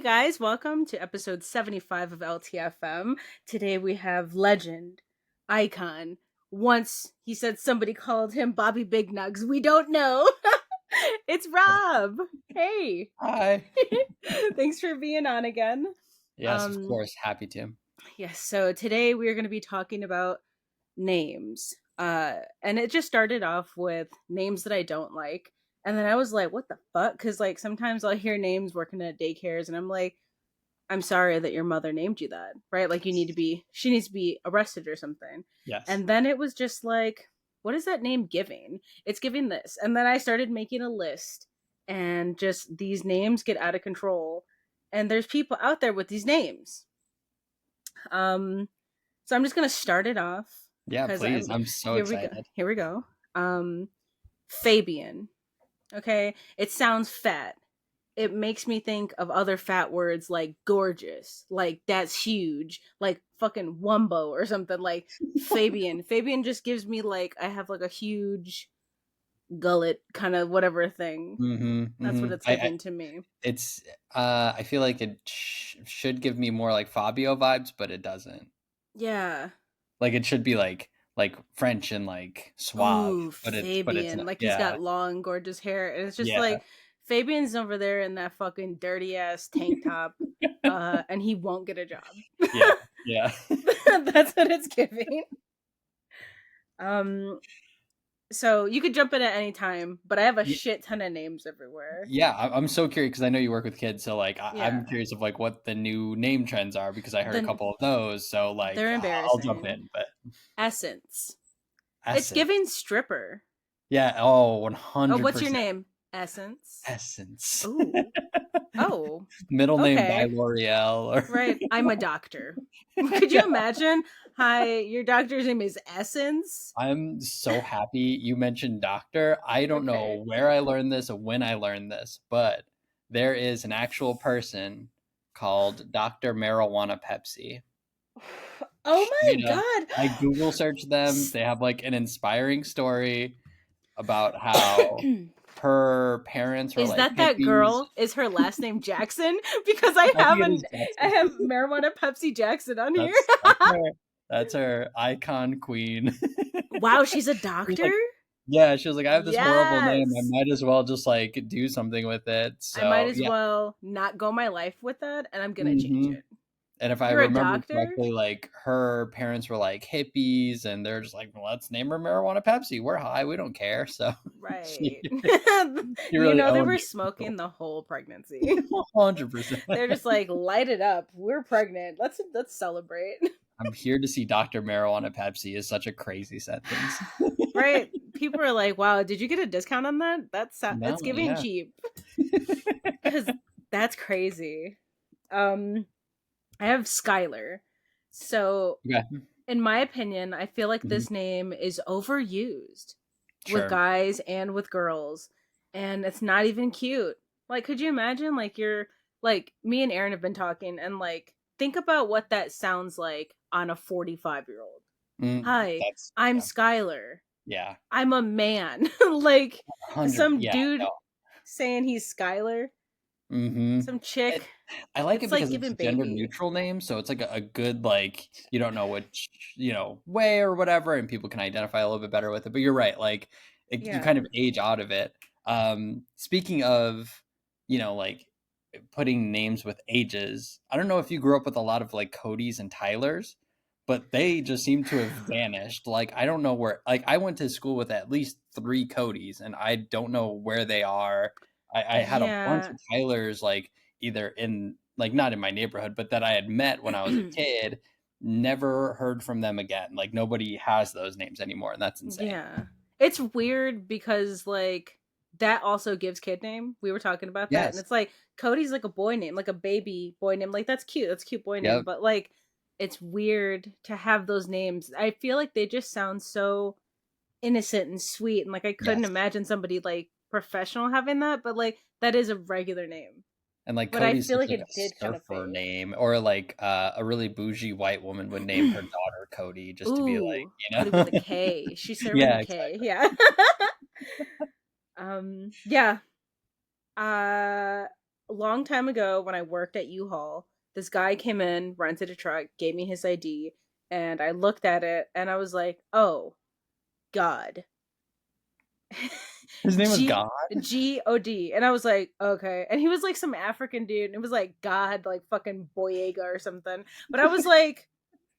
guys, welcome to episode 75 of LTFM. Today we have legend, icon. Once he said somebody called him Bobby Big Nugs. We don't know. It's Rob. Hey. Hi. Thanks for being on again. Yes, of course. Happy to. Yes, so today we are going to be talking about names. And it just started off with names that I don't like. And then I was like, what the fuck? Because, like, sometimes I'll hear names working at daycares, and I'm like, I'm sorry that your mother named you that, right? Like, she needs to be arrested or something. Yes. And then it was just like, what is that name giving? It's giving this. And then I started making a list, and just these names get out of control. And there's people out there with these names. So I'm just gonna start it off Yeah, because please. I'm so here we go. excited. Here we go. Fabian. Okay, it sounds fat. It makes me think of other fat words like gorgeous, like that's huge, like fucking wumbo or something. Like Fabian. Fabian just gives me like I have like a huge gullet kind of whatever thing. That's what it's giving to me. It's I feel like it should give me more like Fabio vibes, but it doesn't. Yeah. Like it should be like French and like suave, Ooh, but it's Fabian. not. Like he's Yeah. got long, gorgeous hair. And it's just Yeah. like Fabian's over there in that fucking dirty ass tank top. And he won't get a job. Yeah. Yeah. That's what it's giving. So you could jump in at any time, but I have a shit ton of names everywhere. Yeah, I'm so curious because I know you work with kids, so like Yeah. I'm curious of like what the new name trends are because I heard a couple of those. So like They're I'll jump embarrassing. in, but Essence. It's Essence. giving stripper. Yeah. Oh, 100%. Oh, what's your name? Essence. Essence. Ooh. Oh. Middle name by Okay. L'Oreal. Or Right. I'm a doctor. Could you imagine? Hi, your doctor's name is Essence. I'm so happy you mentioned doctor. I don't know where I learned this or when I learned this, but there is an actual person called Dr. Marijuana Pepsi. Oh my Straight up. god. I Google searched them. They have like an inspiring story about how her parents were Is like that hippies. girl? Is her last name Jackson? Because I have Marijuana Pepsi Jackson on here. That's her icon queen. Wow, she's a doctor? Yeah, she was like, I have this horrible name. I Yes. might as well just like do something with it. I might So as yeah. well not go my life with that, and I'm gonna change it. And if I You're a remember doctor? correctly, like her parents were like hippies, and they're just like, well, let's name her Marijuana Pepsi. We're high, we don't care. So Right. she You really know they owned were it. smoking the whole pregnancy. 100%. They're just like, light it up. We're pregnant. Let's celebrate. I'm here to see Dr. Marijuana Pepsi is such a crazy sentence. Right? People are like, wow, did you get a discount on that? That's giving cheap. Because that's crazy. I have Skylar. So in my opinion, I feel like this name is overused with guys and with girls. And it's not even cute. Like, could you imagine? Like, you're like, me and Aaron have been talking, and like, think about what that sounds like on a 45-year-old. Hi, I'm Skylar. Yeah. I'm a man. Like, some dude saying he's Skylar. Some chick. I like it because like it's a gender neutral name, so it's like a good, like, you don't know which, way or whatever, and people can identify a little bit better with it. But you're right, like you kind of age out of it. Speaking of, like putting names with ages, I don't know if you grew up with a lot of like Codys and Tylers, but they just seem to have vanished. Like, I don't know where, like, I went to school with at least 3 Codys, and I don't know where they are. I had a bunch of Tylers, like, either in, like, not in my neighborhood, but that I had met when I was a kid. Never heard from them again. Like, nobody has those names anymore, and that's insane. Yeah. It's weird because, like, that also gives kid name. We were talking about that. And it's like, Cody's like a boy name, like a baby boy name. Like, that's cute. That's a cute boy name. But, like, it's weird to have those names. I feel like they just sound so innocent and sweet. And, like, I couldn't imagine somebody, like, professional having that. But, like, that is a regular name. And like, but Cody's I feel like a it did surfer kind of name, or like a really bougie white woman would name her daughter Cody just to be like, Cody with a K. She's serving a K. Exactly. Yeah. Yeah. a long time ago when I worked at U-Haul, this guy came in, rented a truck, gave me his ID, and I looked at it and I was like, "Oh, God." His name was G God? G-O-D. And I was like, okay. And he was like some African dude. And it was like God, like fucking Boyega or something. But I was like,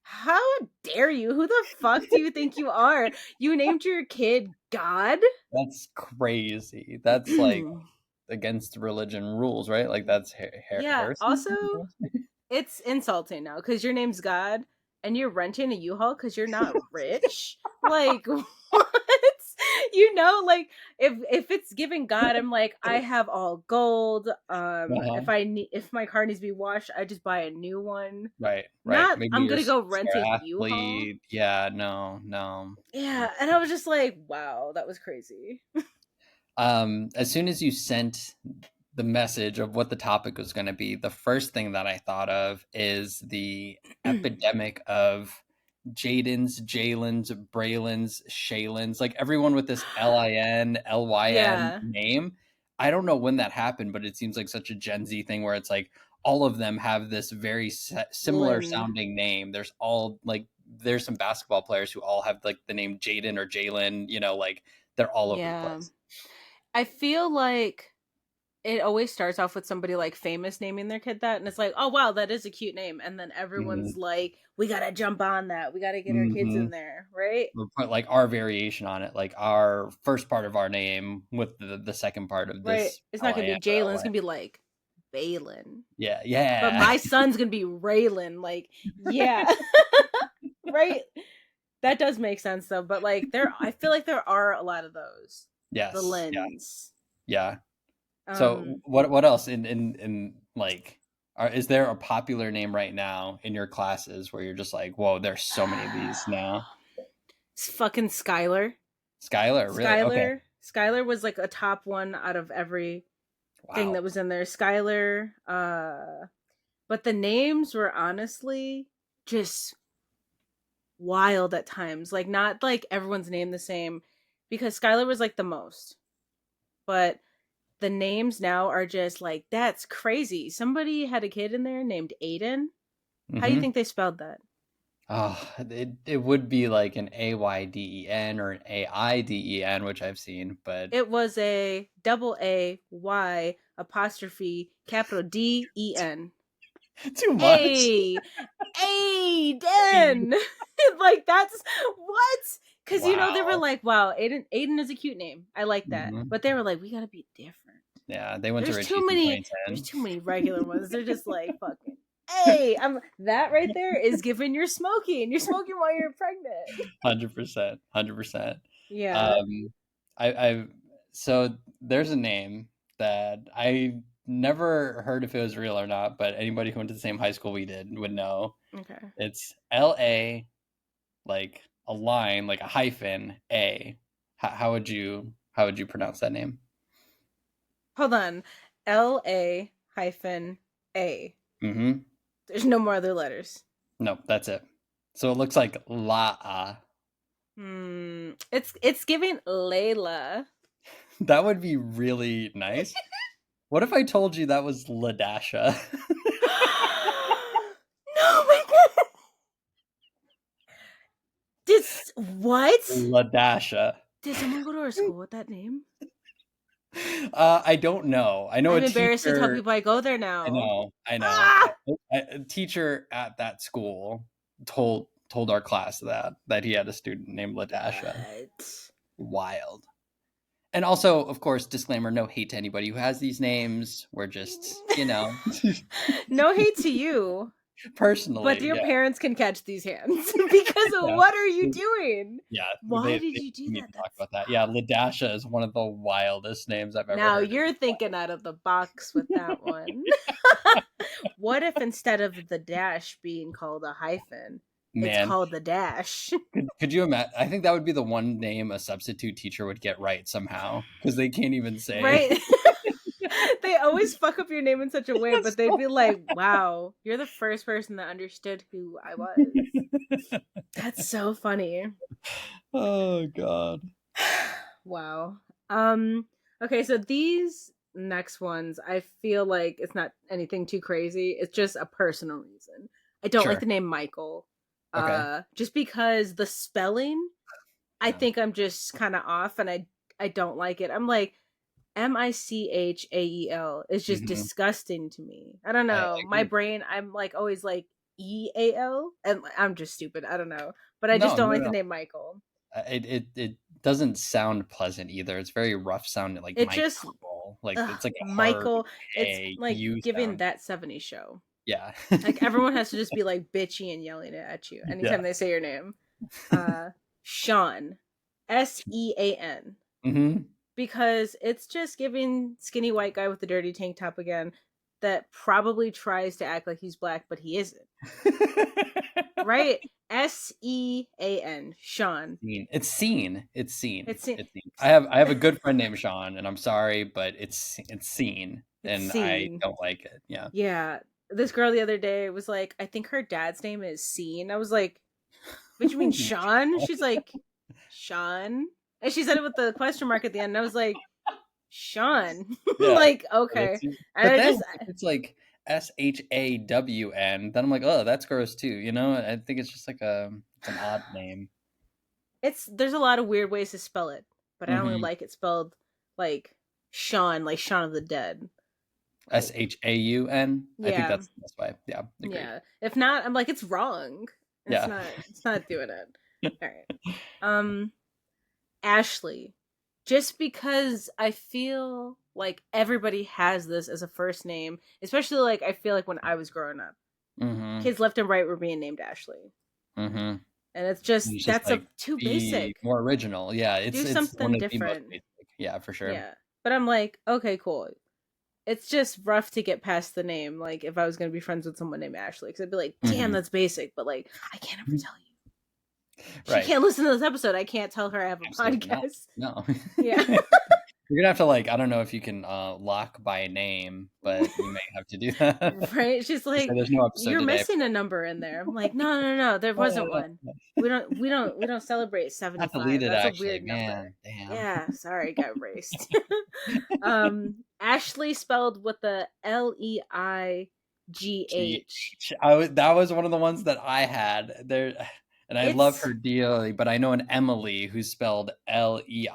how dare you? Who the fuck do you think you are? You named your kid God? That's crazy. That's like against religion rules, right? Like that's Yeah. heresy. Also, it's insulting now because your name's God and you're renting a U-Haul because you're not rich. Like what? Like if it's giving God, I'm like, I have all gold. Uh-huh. If my car needs to be washed, I just buy a new one. Right, right. Not Maybe I'm you're a gonna go rent a U-Haul. athlete. Yeah, no, no. Yeah, and I was just like, wow, that was crazy. As soon as you sent the message of what the topic was going to be, the first thing that I thought of is the epidemic of Jadens, Jalen's, Braylons, Shaylins, like everyone with this Lin, Lyn Yeah, name. I don't know when that happened, but it seems like such a Gen Z thing where it's like all of them have this very similar Lynn. sounding name. There's all like there's some basketball players who all have like the name Jaden or Jalen, like they're all over the Yeah, place. I feel like it always starts off with somebody like famous naming their kid that, and it's like, oh wow, that is a cute name, and then everyone's Mm-hmm. like, we gotta jump on that, we gotta get our kids Mm-hmm. in there, right? We'll put like our variation on it, like our first part of our name with the second part of Right, this it's not gonna be LIN or Jalen, it's LA. gonna be like Balin, Yeah, but yeah. my son's gonna be Raylan, like, yeah. Right, that does make sense though, but like I feel like there are a lot of those, the Yes, yeah, lens. yeah. So um what else in like is there a popular name right now in your classes where you're just like, whoa, there's so many of these now? it's fucking Skylar. Skylar, really? Okay. Skylar was like a top one out of every thing Wow. that was in there. Skylar, but the names were honestly just wild at times. Like not like everyone's name the same because Skylar was like the most. But the names now are just like that's crazy. Somebody had a kid in there named Aiden. How do you Mm-hmm. think they spelled that? Oh, it would be like an Ayden or an Aiden, which I've seen, but It was a double A Y apostrophe capital D-E-N. too much. A Aiden. Like that's what? Because they were Wow. like, wow, Aiden is a cute name. I like that. Mhm. But they were like, we gotta be different. Yeah, they went to There's too Richie's in many, there's 2010. too many regular ones. They're just like fucking hey, I'm that right there is giving you're smoking. You're smoking while you're pregnant. 100%. 100%. Yeah. Um, I've so there's a name that I never heard if it was real or not, but anybody who went to the same high school we did would know. Okay. It's LA, like a line, like a hyphen A. How would you pronounce that name? Hold on. LA hyphen A. Mm-hmm. There's no more other letters. Nope, that's it. So it looks like La. It's giving Layla. That would be really nice. What if I told you that was Ladasha? No, my god. What? Ladasha. Did someone go to our school with that name? I don't know. I know a I'm embarrassed to tell teacher. people I go there I now. know. I know. Ah! A teacher at that school told our class that he had a student named Ladasha. What? Wild. And also, of course, disclaimer: no hate to anybody who has these names. We're just, No hate to you, but personally, your yeah, parents can catch these hands because yeah. what are you doing? Yeah, Why did they you do need that? to talk That's about that. Yeah, Ladasha is one of the wildest names I've ever now heard in you're my thinking out of the box with that one. What if instead of the dash being called a hyphen, life. it's Man, called the dash? could you imagine? I think that would be the one name a substitute teacher would get right somehow because they can't even say. Right? They always fuck up your name in such a way, but they'd be like, wow, you're the first person that understood who I was. That's so funny. Oh God. Wow. Okay, so these next ones, I feel like it's not anything too crazy. It's just a personal reason. I don't like Sure. the name Michael. Okay. Just because the spelling, I Yeah. think I'm just kind of off, and I don't like it. I'm like Michael is just Mhm. disgusting to me. I don't I know. My agree. brain, I'm like always like Eal, and I'm just stupid. I don't know, but I just No, don't no, like the no. name Michael. It doesn't sound pleasant either. It's very rough sounding, like It just Michael. Like it's like a hard Michael. It's A like U giving sound. that '70s show. Yeah. Like everyone has to just be like bitchy and yelling it at you Yeah. anytime they say your name. Uh, Sean, Sean, Mhm. because it's just giving skinny white guy with the dirty tank top again that probably tries to act like he's black, but he isn't. Right? Sean, Sean. Scene. It's seen. It's seen. It's seen. It's seen. I have a good friend named Sean, and I'm sorry, but it's seen, It's and I seen. don't like it. Yeah. Yeah. This girl the other day was like, I think her dad's name is Scene. I was like, what you mean Sean? She's like, Sean? And she said it with the question mark at the end. And I was like, Sean. Yeah. Like, But okay. it's And but I then just if it's like SHAWN, then I'm like, oh, that's gross too. I think it's just like it's an odd name. there's a lot of weird ways to spell it, but I only Mm-hmm. like it spelled like Shaun of the Dead. Like, SHAUN. I think yeah. that's the best way. Yeah, agreed. Yeah. If not, I'm like, it's wrong. Yeah. It's not doing it. All right. Um Ashley. Just because I feel like everybody has this as a first name, especially like I feel like when I was growing up, Mm-hmm. kids left and right were being named Ashley. Mm-hmm. And it's just It's just that's a like too be basic. more original. Yeah, Do it's one something of the most different. basic. Yeah, for sure. Yeah. But I'm like, okay, cool. It's just rough to get past the name. Like if I was gonna be friends with someone named Ashley, because I'd be like, damn, Mm-hmm. that's basic. But like, I can't ever tell you. She Right. can't listen to this episode. I can't tell her I have a Absolutely not. podcast. No. Yeah. You're gonna have to like, I don't know if you can lock by name, but you may have to do that. Right? She's Just say like, there's no episode you're today. missing a number in there. I'm like, no, there No, no, wasn't no, one. no. We don't celebrate Not 75. deleted That's a actually. weird number. Man, damn. Yeah, sorry, got erased. Ashley spelled with the Leigh. That was one of the ones that I had there, and I love It's her dearly. But I know an Emily who's spelled Leigh,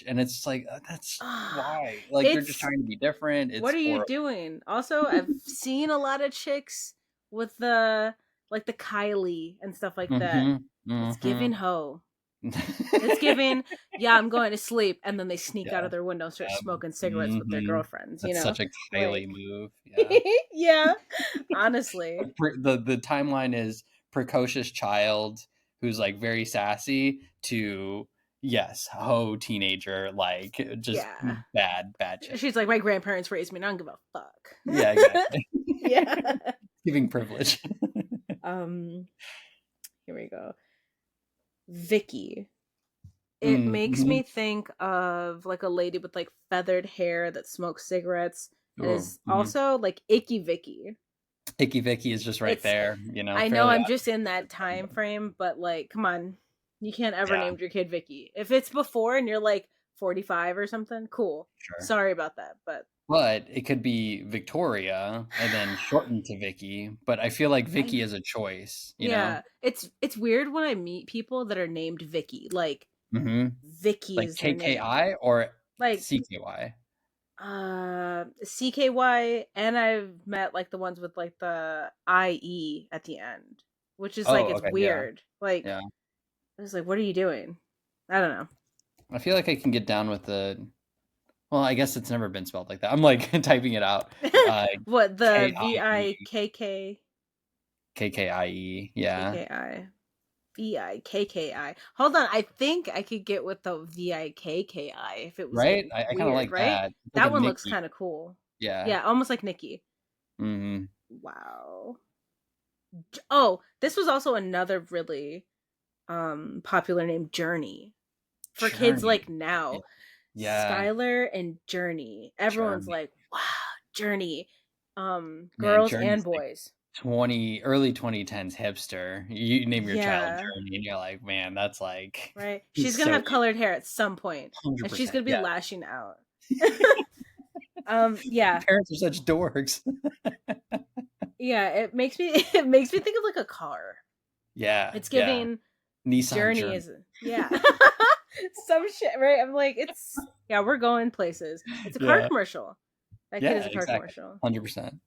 and it's like that's why. Like you're just it's trying to be different. what It's are you horrible. doing? Also, I've seen a lot of chicks with the like the Kylie and stuff like that. Mm-hmm. It's Mm-hmm. giving hoe. It's giving, yeah, I'm going to sleep, and then they sneak out Yeah. of their window and start smoking cigarettes with their Mm-hmm. girlfriends, That's such a Kylie Like, move. Yeah. yeah, honestly. The timeline is precocious child who's like very sassy to yes, ho teenager, like just Yeah. bad chick. She's like, my grandparents raised me, and I don't give a Yeah, fuck. exactly. Yeah. Giving privilege. Um, Here we go. Vicky. It makes Mm-hmm. me think of like a lady with like feathered hair that smokes cigarettes and Oh, is mm-hmm. also like Icky Vicky. Icky Vicky is just right It's there, I know fairly I'm just in that time frame, but like, come on. You can't ever yeah, name your kid Vicky. If it's before and you're like 45 or something, cool. sure. Sorry about that, but But it could be Victoria and then shortened to Vicky. But I feel like I Vicky is a choice. yeah, it's weird when I meet people that are named Vicky. Like Mm-hmm. Vicky Like is their name. KKI or Like CKY. CKY, and I've met like the ones with like the IE at the end, which is like Oh, it's okay, yeah, weird. Like yeah. I was like, what are you doing? I don't know. I feel like I can get down with well, I guess it's never been spelled like that. I'm like typing it out. What the KIE, KKIE, yeah. VIKKI VIKKI. Hold on, I think I could get with the VIKKI if it was Right? getting I kind of weird, like right? that. It's like a That one looks Nikki. kind of cool. Yeah. Yeah, almost like Nikki. Mm-hmm. Wow. Oh, this was also another really popular name, Journey. For kids Journey. like now. Yeah. Skylar and Journey. Everyone's Journey. like, wow, Journey. Man, Girls and Journey's like boys. early 2010s hipster. You name your child Yeah. Journey, and you're like, man, that's like Right. She's it's gonna so have colored hair at some point, and she's 100%. gonna be Yeah. lashing out. Yeah. Parents are such dorks. Yeah, it makes me think of like a car. Yeah, It's yeah. giving Nissan Journey Journey. is yeah. Some shit, right? I'm like, it's yeah, we're going places. It's a car Yeah, commercial. That kid is yeah, a car exactly. commercial. 100%.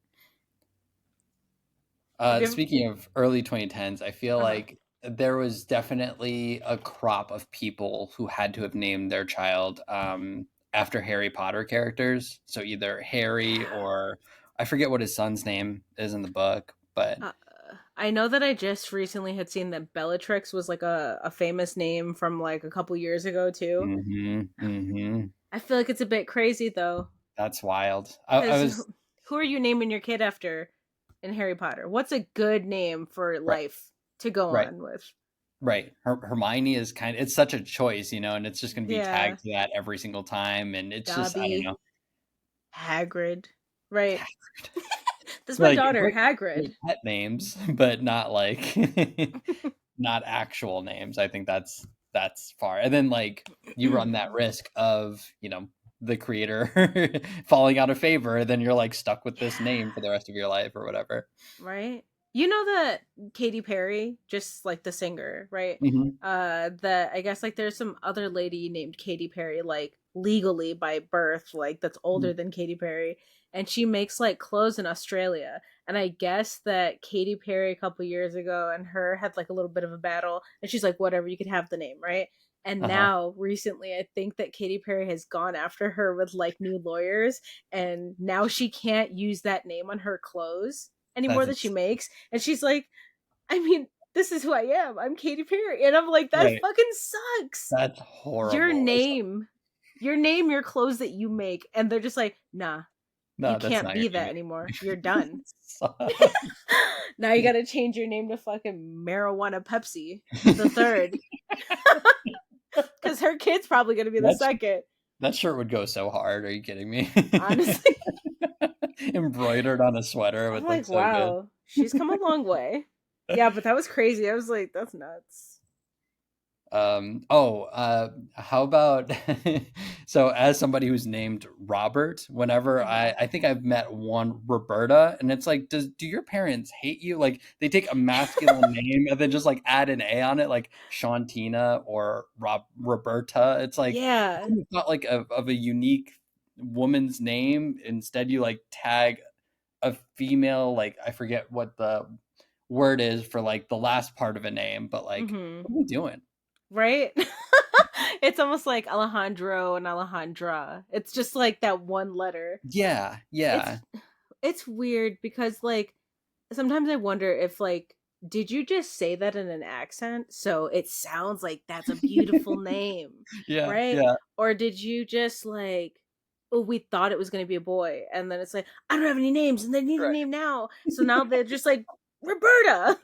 Have you ever Speaking of early 2010s, I feel uh-huh. like there was definitely a crop of people who had to have named their child after Harry Potter characters. So either Harry or I forget what his son's name is in the book, but Uh, I know that I just recently had seen that Bellatrix was like a famous name from like a couple years ago too. mm-hmm. I feel like it's a bit crazy though, That's wild. I because was who are you naming your kid after in Harry Potter? What's a good name for right, life to go right, on with? right. Hermione is it's such a choice, and it's just going to be Yeah, tagged to that every single time, and it's just I don't Dobby, know. Hagrid, right? That's my Like daughter, great, Hagrid. great pet names, but not like not actual names. I think that's far. And then like you run that risk of, the creator falling out of favor, then you're like stuck with this name for the Yeah, rest of your life or whatever. right. You know that Katy Perry, just like the singer, right? Hmm. That I guess like there's some other lady named Katy Perry, like legally by birth, like that's older than Katy Perry, and she makes like clothes in Australia. And I guess that Katy Perry a couple years ago and her had like a little bit of a battle, and she's like, whatever, you can have the name, right? And Uh-huh. now recently, I think that Katy Perry has gone after her with like new lawyers, and now she can't use that name on her clothes anymore That's that she it's makes. And she's like, I mean, this is who I am. I'm Katy Perry. And I'm like, that right. fucking sucks. That's Your horrible. name, your name, your clothes that you make. And they're just like, nah, you No, that's can't not your be that name. anymore. You're done. Sucks. Now you gotta change your name to fucking Marijuana Pepsi the third. Because her kid's probably gonna be the That's second. that shirt would go so hard. Are you kidding me? Honestly. Embroidered on a sweater I'm would look like, so good. wow, she's come a long way. Yeah, but that was crazy. I was like, that's nuts. How about so as somebody who's named Robert, whenever Mhm. I think I've met one Roberta, and it's like, do your parents hate you? Like they take a masculine name and then just like add an A on it, like Shantina or Roberta. It's like Yeah. it's not like of a unique woman's name. Instead, you like tag a female, like I forget what the word is for like the last part of a name, but like, Hmm. what are we doing? Right? It's almost like Alejandro and Alejandra. It's just like that one letter. Yeah, It's yeah, it's weird because like sometimes I wonder if like did you just say that in an accent so it sounds like that's a beautiful name, yeah, right? yeah, Or did you just like oh we thought it was going to be a boy and then it's like I don't have any names and they need a right, name now. So now they're just like Roberta.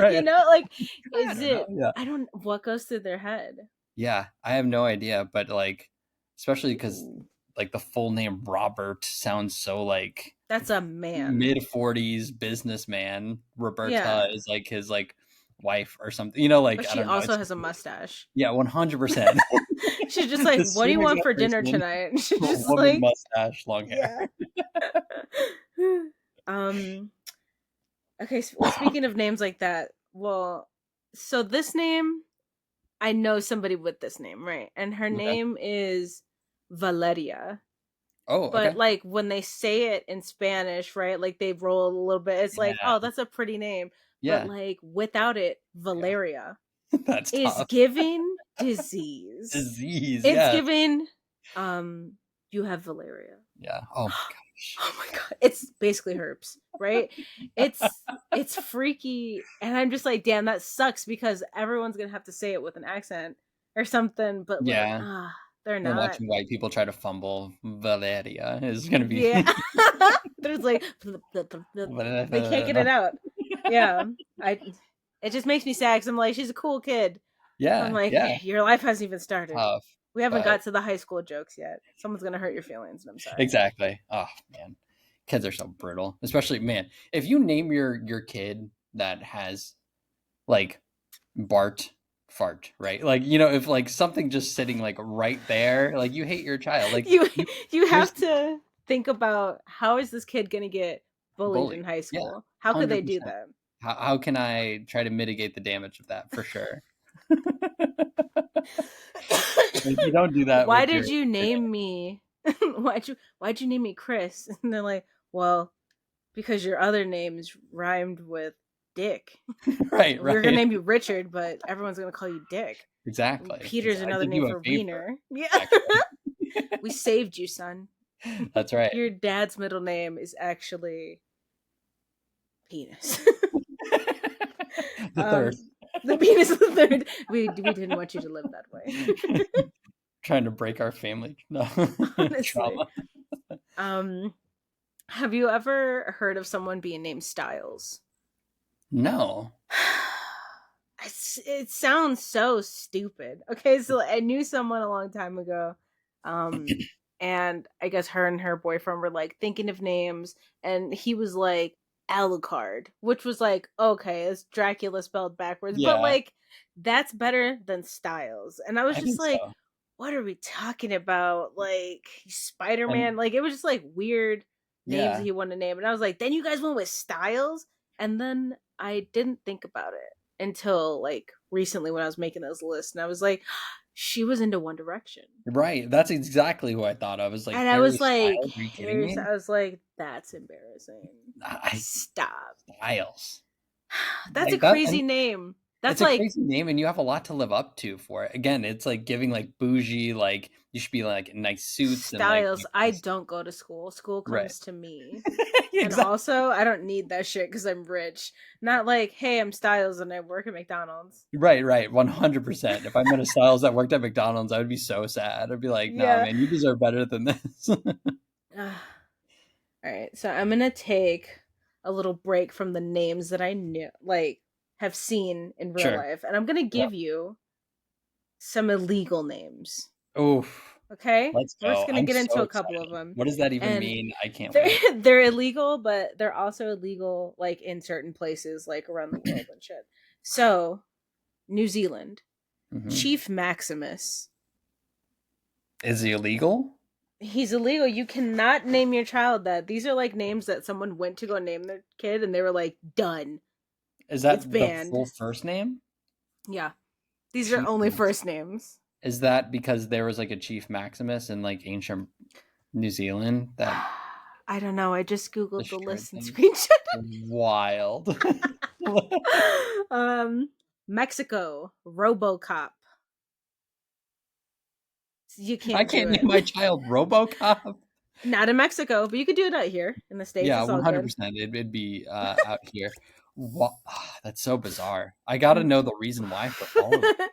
You right. know, like I is don't know. it Yeah, I don't what goes through their head. yeah. I have no idea, but like, especially because Ooh, like the full name Robert sounds so like that's a man. mid 40s businessman. Roberta Yeah. is like his like wife or something. Like But I she don't know. also It's has a mustache. yeah, 100%. She's just like, The "What do you same want exact for dinner person, tonight?" She's just woman, like, mustache, long hair. "Yeah." um. Okay. Well, speaking of names like that, well, so this name, I know somebody with this name, right? And her Okay. name is Valeria. Oh, But okay. like when they say it in Spanish, right? Like they roll a little bit. It's like, Yeah, oh, that's a pretty name. But yeah, like without it, yeah. Valeria That's is tough. giving disease. Disease, It's yeah. giving you have Valeria. Yeah. Oh my gosh. Oh my god. It's basically herpes, right? It's freaky and I'm just like, damn, that sucks because everyone's gonna have to say it with an accent or something, but like, Yeah. they're And not. watching white people try to fumble Valeria is gonna be Yeah. There's like they can't get it out. Yeah. I it just makes me sad because I'm like, she's a cool kid. I'm Yeah, like, yeah. your life hasn't even started. Tough, We haven't but got to the high school jokes yet. Someone's gonna hurt your feelings, and I'm sorry. exactly. Oh man. Kids are so brittle. Especially man, if you name your kid that has like Bart fart, right? Like, if like something just sitting like right there, like you hate your child. Like You you you there's have to. think about how is this kid gonna get bullied in high Yeah, school? How could they do 100%. that? How can I try to mitigate the damage of that, for sure? If you don't do that Why with your did you name me? Why'd you name me Chris? And they're like, well, because your other names rhymed with Dick. Right, We were gonna right. name you Richard, but everyone's gonna call you Dick. And Exactly. Peter's I another did name you a for favor, wiener. Yeah. actually. We saved you, son. That's right. Your dad's middle name is actually Penis. The third. The penis is the third. We didn't want you to live that way. Trying to break our family Honestly. trauma. Have you ever heard of someone being named Styles? No. It sounds so stupid. Okay, so I knew someone a long time ago, and I guess her and her boyfriend were like thinking of names, and he was like Alucard, which was like, okay, it's Dracula spelled backwards, but Yeah, like that's better than Styles. And I was I just think like, so. what are we talking about? Like Spider Man? And Like it was just like weird names that yeah, he wanted to name, and I was like, then you guys went with Styles, and then I didn't think about it until like recently when I was making those lists, and I was like, she was into One Direction. right. That's exactly who I thought of. Was like And I Harry was like, Styles. Are you kidding Harry, me? I was like, that's embarrassing. I Stop. Styles. That's a Like that, and crazy name. That's it's a like crazy name, and you have a lot to live up to for it. Again, it's like giving like bougie, like you should be like in nice suits and like Styles. I don't go to school. School right. comes to me. And Exactly. also, I don't need that shit because I'm rich. Not like, hey, I'm Styles and I work at McDonald's. Right, right, 100%. If I met a Styles that worked at McDonald's, I would be so sad. I'd be like, "Nah, Yeah. man, you deserve better than this." All right. So I'm going to take a little break from the names that I knew, like, have seen in real Sure. life. And I'm going to Yep. give you some illegal names. Oof. Okay? Let's We're just go. going to I'm get into so a couple of excited. them. What does that even And mean? I can't they're wait. they're illegal, but they're also illegal like in certain places like around the world and shit. So, New Zealand, Mhm. Chief Maximus. Is he illegal? He's illegal. You cannot name your child that. These are like names that someone went to go name their kid and they were like, done. Is It's that the full banned. first name? Yeah. These are Chief only Max. first names. Is that because there was like a Chief Maximus in like ancient New Zealand that I don't know. I just googled the destroyed list and things? screenshot. Wild. Mexico, RoboCop. You I can't do can't name it. my child RoboCop. Not in Mexico, but you could do it out here in the States. Yeah, It's all good. 100%. It'd be out here. That's so bizarre. I got to know the reason why for all of it.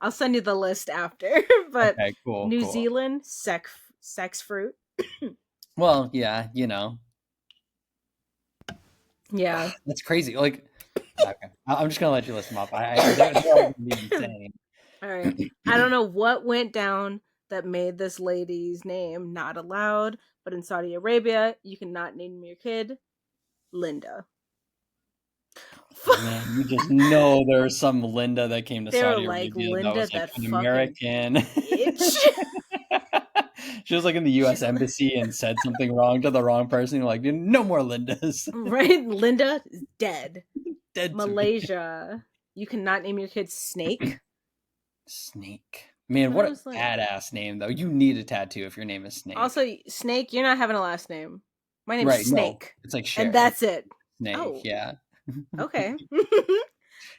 I'll send you the list after. But Okay, cool, New cool. Zealand, sex fruit. Well, yeah, you know, Yeah. that's crazy. Like, okay, I'm just gonna let you list them up. They're all gonna be insane. All right. I don't know what went down that made this lady's name not allowed, but in Saudi Arabia, you cannot name your kid Linda. Man, you just know there's some Linda that came to They were Saudi like, Arabia that was Linda, like that an fucking American. bitch. She was like in the U.S. She's embassy and said something wrong to the wrong person. You're like, no more Lindas. right. Linda is dead. Dead to me. Malaysia, you cannot name your kid Snake. Snake. Man, And I what a was like, badass name though. You need a tattoo if your name is Snake. also, Snake, you're not having a last name. My name's Right, no. Snake. It's like And Cher. that's it. Snake, Oh, yeah. okay.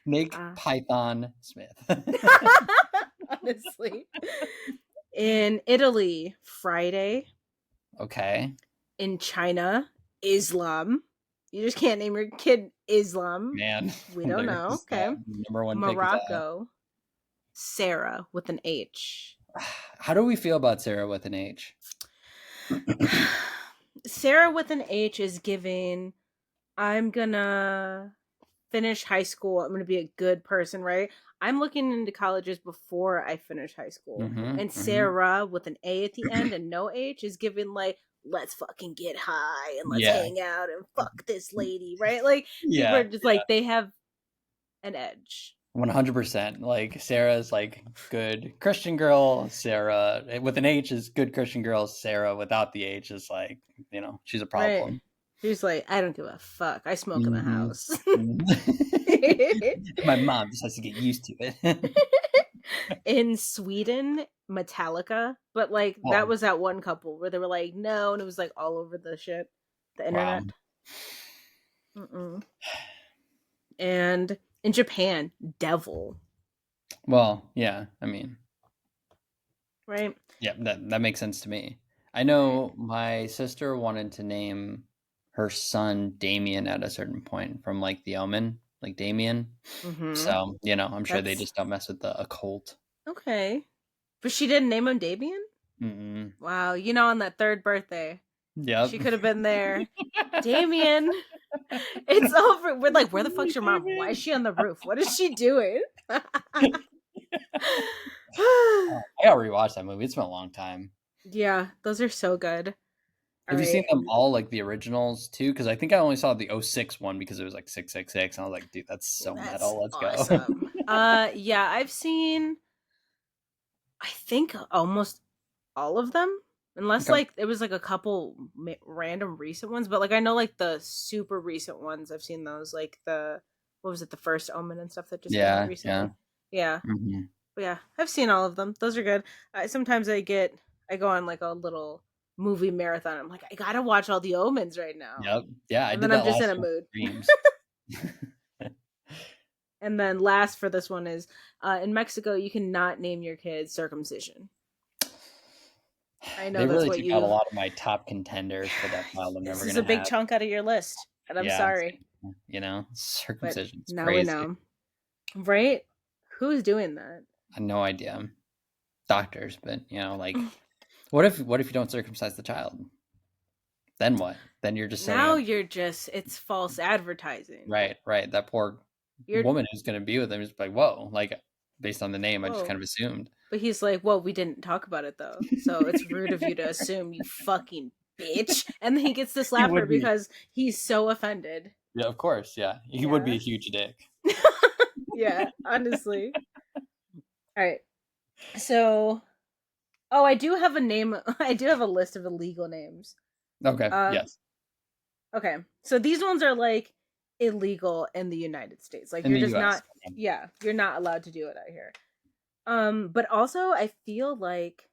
Snake Python Smith. Honestly. In Italy, Friday. Okay. In China, Islam. You just can't name your kid Islam. Man. We don't know. Okay. Number one pick is that. Morocco, Sarah with an H. How do we feel about Sarah with an H? Sarah with an H is giving, I'm gonna finish high school. I'm gonna be a good person, right? I'm looking into colleges before I finish high school. And Sarah with an A at the end and no H is giving like, let's fucking get high and let's hang out and fuck this lady, right? Like people are just like, they have an edge. 100%. Like Sarah's like good Christian girl. Sarah with an H is good Christian girl. Sarah without the H is like, she's a Right. problem. She's like, I don't give a fuck. I smoke in the Mm-hmm. house. My mom just has to get used to it. In Sweden, Metallica, but like that Oh, was that one couple where they were like, no, and it was like all over the wow. internet. Mm-mm. And in Japan, Devil. Well, yeah. I mean, Right. yeah, that makes sense to me. I Right. know my sister wanted to name her son Damien at a certain point from like The Omen, like Damien. Mm-hmm. So, I'm sure they That's just don't mess with the occult. okay. But she didn't name him Damien? Mm-mm. Wow, on that third birthday, Yep. she could have been there. Damien, it's over. We're like, where the fuck's your mom? Why is she on the roof? What is she doing? I gotta rewatch that movie. It's been a long time. Yeah, those are so good. All Have you seen right. them all, like the originals too? Because I think I only saw the '06 one because it was like 666, and I was like, dude, that's so That's metal. Let's go. awesome. Yeah, I've seen I think almost all of them. Unless Okay. like it was like a couple random recent ones, but like I know like the super recent ones. I've seen those like the what was it, the first Omen and stuff that just came out Yeah, yeah. recently. Yeah. Hmm. But yeah, I've seen all of them. Those are good. Sometimes I go on like a little movie marathon. I'm like, I gotta watch all the Omens right now, Yep. Yeah, I and did then I'm that just in last a year with mood. Dreams. And then last for this one is in Mexico, you cannot name your kid circumcision. I know They that's really what took out a you've. lot of my top contenders for that child I'm This never is a gonna big have. chunk out of your list, and I'm Yeah, sorry, but circumcision's now we crazy. know, right? Who's doing that? I had no idea. Doctors, but like, what if you don't circumcise the child? Then what? Then you're just setting Now up. you're just—it's false advertising. Right, right. That poor You're woman who's gonna be with him is like, whoa, like based on the name, I just whoa. kind of assumed. But he's like, well, we didn't talk about it though, so it's rude of you to assume, you fucking bitch. And then he gets to He slap her would be. because he's so offended. Yeah, of course. Yeah, he would be Yeah. a huge dick. Yeah, honestly. All right. So, oh, I do have a name. I do have a list of illegal names. Okay. Uh, Yes. okay. So these ones are like illegal in the United States. Like In you're the just U.S. not. Yeah, you're not allowed to do it out here. But also I feel like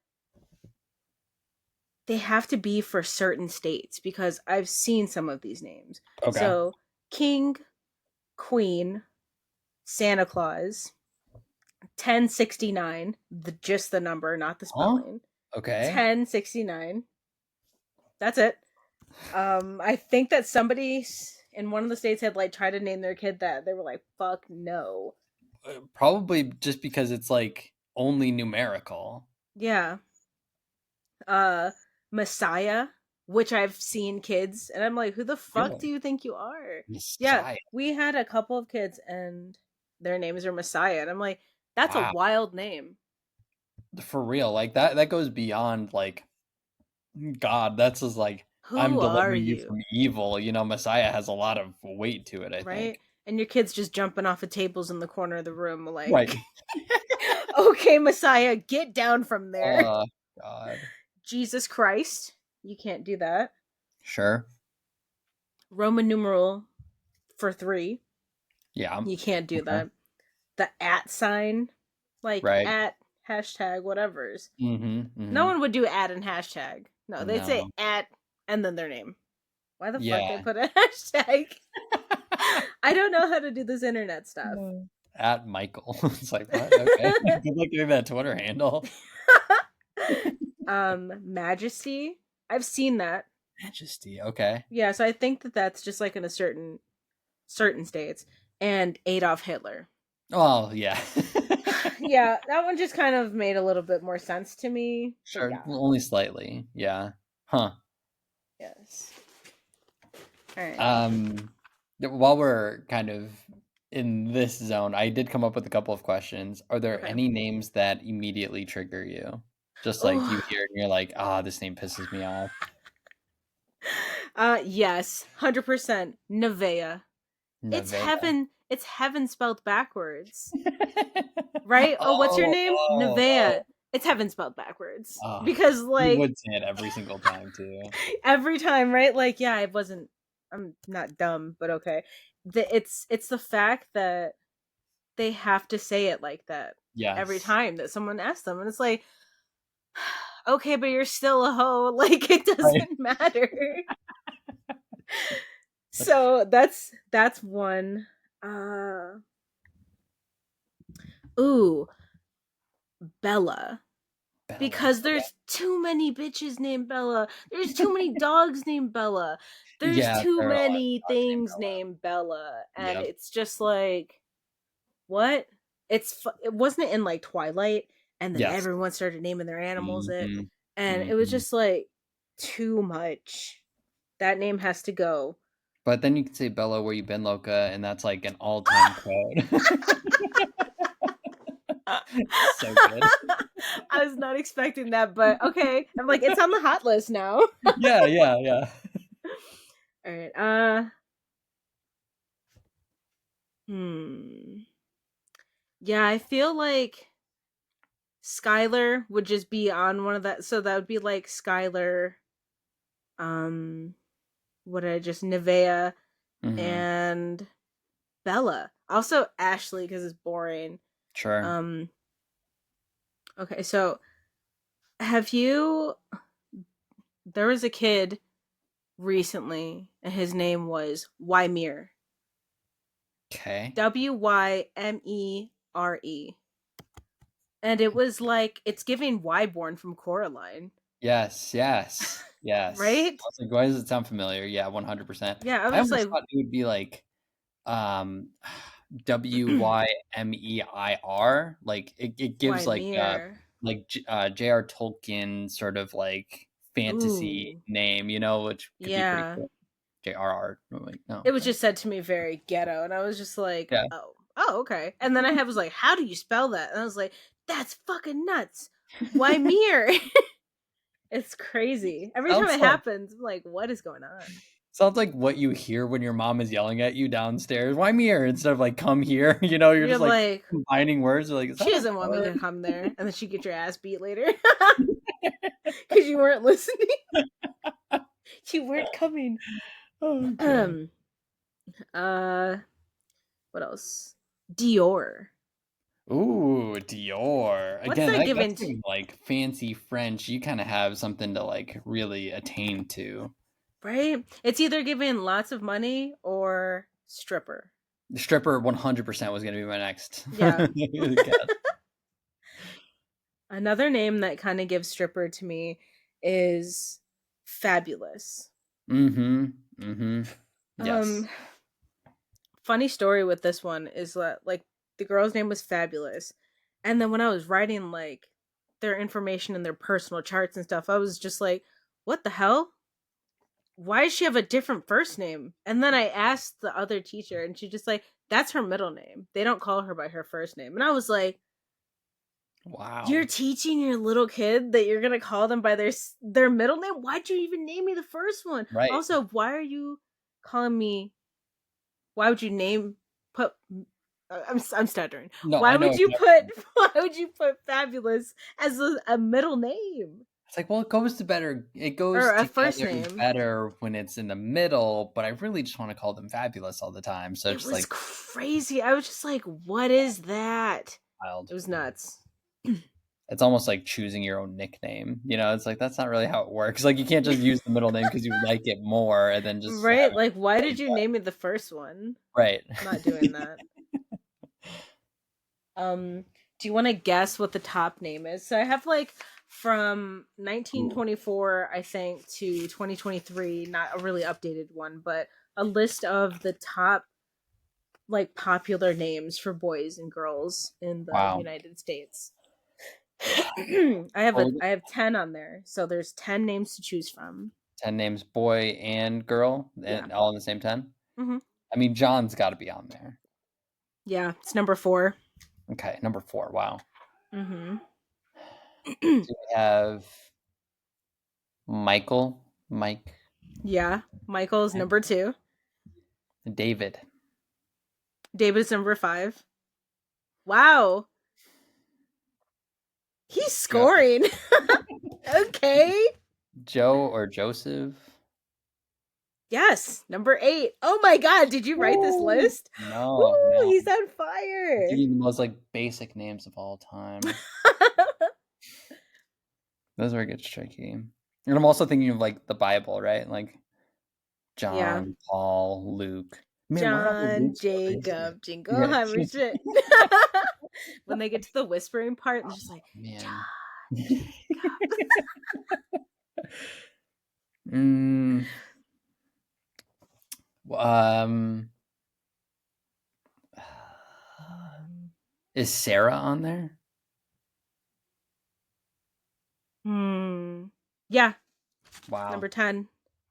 they have to be for certain states because I've seen some of these names. Okay. So King, Queen, Santa Claus, 1069, just the number, not the Huh? spelling. Okay. 1069. That's it. I think that somebody in one of the states had like tried to name their kid that. They were like, "Fuck no." Probably just because it's like only numerical. Yeah. Uh, Messiah, which I've seen kids, and I'm like, "Who the fuck do Really? you think you are?" Yeah, Messiah. we had a couple of kids, and their names are Messiah, and I'm like, "That's a Wow. wild name." For real. Like that goes beyond like God. That's just like I'm Who are delivering you you? from evil. Messiah has a lot of weight to it, I Right? think. And your kid's just jumping off of tables in the corner of the room, Right. like, "Okay, Messiah, get down from there." Oh God. Jesus Christ, you can't do that. Sure. Roman numeral for 3, Yeah. you can't do Okay. that. The at sign, like Right. at hashtag whatever's. Mm-hmm. No Mm-hmm. one would do at and hashtag. No, they'd say No. at and then their name. Why the fuck they Yeah. put a hashtag? I don't know how to do this internet stuff. At Michael. It's like what? Okay. Good luck getting that Twitter handle. Majesty. I've seen that. Majesty. Okay. Yeah, so I think that that's just like in a certain states. And Adolf Hitler. Oh yeah. Yeah, that one just kind of made a little bit more sense to me. But Sure. yeah, Well, only slightly. Yeah. Huh. yes. All right. Um, while we're kind of in this zone, I did come up with a couple of questions. Are there Okay. any names that immediately trigger you? Just like you Oh, hear it and you're like, ah, this name pisses me off. yes, 100%. Nevea. It's Nevaeh. heaven. It's heaven spelled backwards. Right? Oh, what's your Oh, name? oh, Nevaeh. oh. It's heaven spelled backwards. Oh, Because you like would say it every single time too. every time, right? Like, yeah, I'm not dumb, but okay. It's the fact that they have to say it like that every Yes. time that someone asks them. And it's like, okay, but you're still a hoe. Like it Right. doesn't matter. So that's one. Uh ooh, Bella. Bella. Because there's too many bitches named Bella. There's too many dogs named Bella. There's Yeah, too there are a lot of many dogs named things named Bella, Bella. and Yep. it's just like, what? It wasn't in like Twilight, and then Yes. everyone started naming their animals it, Mhm. and it was Mhm. just like too much. That name has to go. But then you can say Bella, where you been, Loca, and that's like an all-time quote. So good. I was not expecting that, but okay. I'm like, it's on the hot list now. Yeah, yeah, yeah. All right. Hmm. Yeah, I feel like Skylar would just be on one of that. So that would be like Skylar, um, what did I just Nevaeh Mhm. and Bella. Also Ashley because it's boring. Sure. Um, okay, so have you? There was a kid recently, and his name was Wymere. Okay. Wymere. And it was like it's giving Wyborn from Coraline, Yes, yes, yes. right? I was like, why does it sound familiar? Yeah, 100%. Yeah, I was I just almost like thought it would be like, um, Wymeir, like, it gives, Wymere. J.R. Tolkien sort of, like, fantasy Ooh, name, which could be pretty yeah. cool. JRR. Oh, wait, no, It was right? just said to me very ghetto, and I was just like, Yeah. oh, okay. And then I was like, how do you spell that? And I was like, that's fucking nuts. Wymere. It's crazy. Every time Sounds it like happens, I'm like, what is going on? sounds like what you hear when your mom is yelling at you downstairs. "Why me here?" Instead of, like, "Come here." You're You're just, like, like, combining words. You're like, "Is she that a doesn't want me word?" to come there, and then she get your ass beat later because you weren't listening. You weren't coming. Oh, god. Um. uh. What else? Dior. Ooh, Dior. What's Again, that that's given? giving, like, fancy French. You kinda have something to, like, really attain to. Right? It's either giving lots of money or stripper. The stripper 100% was gonna be my next Yeah. guess. Another name that kind of gives stripper to me is Fabulous. Mhm. Mhm. Yes. Um, funny story with this one is that like the girl's name was Fabulous, and then when I was writing like their information and their personal charts and stuff, I was just like, what the hell? Why does she have a different first name? And then I asked the other teacher, and she just like, that's her middle name. They don't call her by her first name. And I was like, you're Wow. teaching your little kid that you're gonna call them by their middle name? Why'd you even name me the first one? Right. Also, why are you calling me? Why would you name put? I'm stuttering. No, Why I know would you exactly. put? Why would you put fabulous as a middle name It's like, well, it or goes a first together name? better when it's in the middle, but I really just wanna call them fabulous all the time, so It it's just, was like, crazy. I was just like, what is that? wild. It was nuts. It's almost like choosing your own nickname, it's like, that's not really how it works, like, you can't just use the middle name because you like it more and then just Right? have it Like, why call you did you back. name me the first one? Right. Not doing that. Do you want to guess what the top name is? So I have like from Ooh, 1924, I think, to 2023, not a really updated one, but a list of the top like popular names for boys and girls in the wow. United States. What was it? I have 10 on there. So there's 10 names to choose from. 10 names, boy and girl, Yeah. and all in the same 10? Hmm. I mean, John's gotta be on there. Yeah, it's number 4. Okay, number 4, wow. Hmm. Do we have Michael? Mike? Yeah, Michael's Okay. number 2. David. David is number 5. Wow. He's scoring. Okay. Joe or Joseph? Yes, number 8. Oh my god, did you write this Ooh. list? No, Woo, no. he's on I'm fire. thinking the most like basic names of all time. Those are get tricky. And I'm also thinking of like the Bible, right? Like Yeah. John, Paul, Luke. Man, where are all the John, Lukes go crazy? Jacob, Yeah. Jingleheimer shit. When they get to the whispering part, they're just like, Man. John, Jacob. mm, um, is Sarah on there? Yeah, Wow. number 10.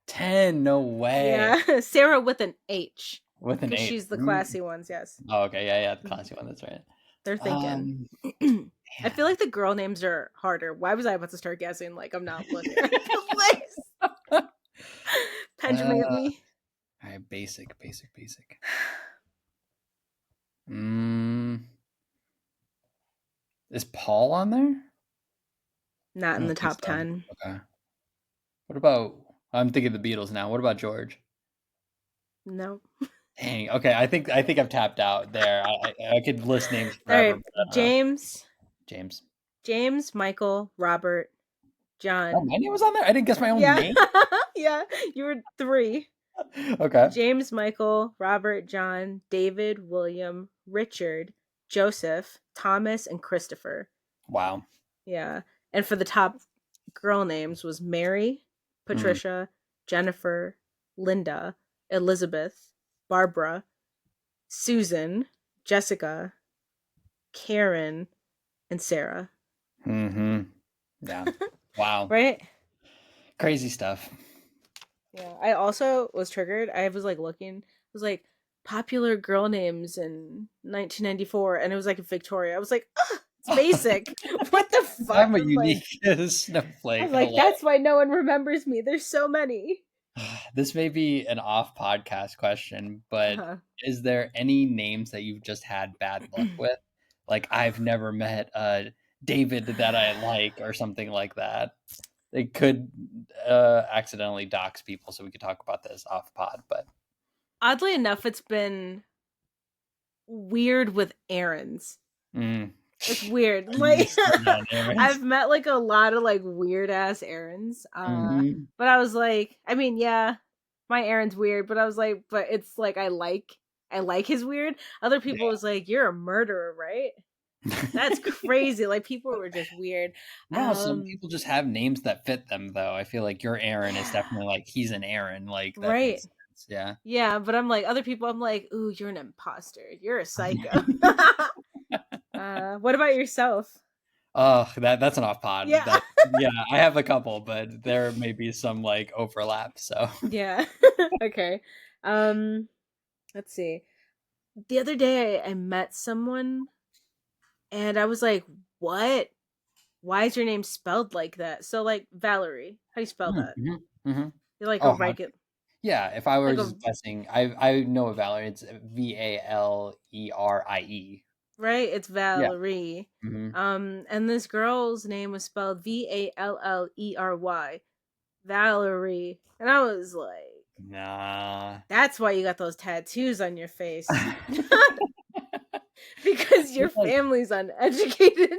10, no way. Yeah, Sarah with an H. With an Because 8. she's the classy ones, yes. Oh, okay, yeah, the classy one, that's right. They're thinking. Um, I feel like the girl names are harder. Why was I about to start guessing? Like, I'm not looking at the list. Pinch all me. right, basic. Mm, is Paul on there? Not I in don't the think top so. 10. Okay. What about? I'm thinking the Beatles now. What about George? No. Dang. Okay, I think I've tapped out there. I could list names All forever, right. but I don't know. James, James. Michael, Robert, Oh, John. my name was on there. I didn't guess my own Yeah. name. Yeah. You were 3. Okay. James, Michael, Robert, John, David, William, Richard, Joseph, Thomas, and Christopher. Wow. Yeah. And for the top girl names was Mary, Mm. Patricia, Jennifer, Linda, Elizabeth, Barbara, Susan, Jessica, Karen, and Sarah. Mm-hmm. Yeah. Wow. Right? Crazy stuff. Yeah. I also was triggered. I was like looking, it was like popular girl names in 1994, and it was like Victoria. I was like, ah, it's basic. What the fuck? I'm a unique snowflake. I'm like, Hello. that's why no one remembers me. There's so many. This may be an off podcast question, but Uh-huh. is there any names that you've just had bad luck with? Like I've never met a David that I like or something like that. They could accidentally dox people, so we could talk about this off pod, but Oddly enough, it's been weird with errands. It's weird. Like I've met like a lot of like weird ass errands. But I was like, I mean, yeah, my errand's weird, but I was like, but it's like I like his weird. Other people was like, you're a murderer, right? That's crazy. Like people were just weird. No, some people just have names that fit them though. I feel like your Aaron is definitely like he's an Aaron, like that right. makes sense. Yeah. Yeah, but I'm like other people. I'm like, ooh, you're an imposter. You're a psycho. What about yourself? Oh, that's an off pod. Yeah. Yeah, I have a couple, but there may be some like overlap. So Yeah. Okay. Let's see. The other day I met someone and I was like, what? Why is your name spelled like that? So like Valerie. How do you spell that? mm-hmm. You're like a Oh, regular yeah. If I were like a just guessing, I know a Valerie. It's Valerie. right? It's Yeah. Valerie. Mm-hmm. And this girl's name was spelled Vallery. Valerie. And I was like, Nah. that's why you got those tattoos on your face. Because your family's uneducated.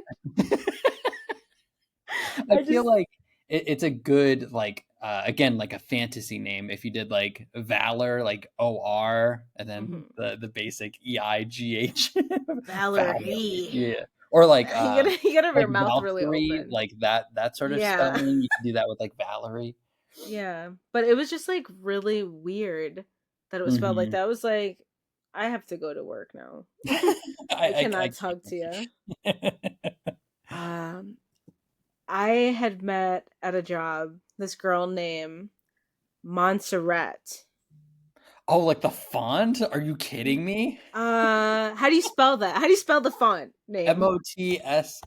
I feel like it's a good like again like a fantasy name if you did like Valor like OR and then the basic EIGH Valerie. yeah, or like you gotta have like your mouth really Valkyrie, open. like that sort of Yeah. spelling. You can do that with like Valerie. Yeah, but it was just like really weird that it was spelled like that. I was like, I have to go to work now. I cannot talk to you. I had met at a job this girl named Montserrat. Oh, like the font? Are you kidding me? How do you spell that? How do you spell the font name? Motserrat.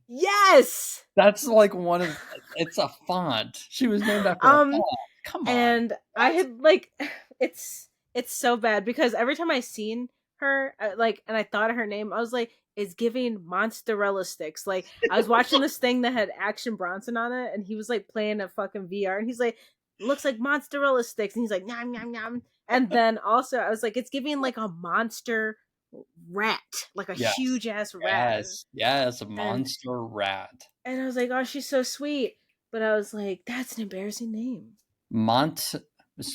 Yes. That's like one of it's a font. She was named after a font. Come on. And I had like it's It's so bad because every time I seen her, like, and I thought of her name, I was like, it's giving mozzarella sticks. Like, I was watching this thing that had Action Bronson on it, and he was like playing a fucking VR, and he's like, looks like mozzarella sticks, and he's like, nom nom nom. And then also, I was like, it's giving like a monster rat, like a Yes. huge ass rat, Yes, a and monster rat. I was like, oh, she's so sweet, but I was like, that's an embarrassing name.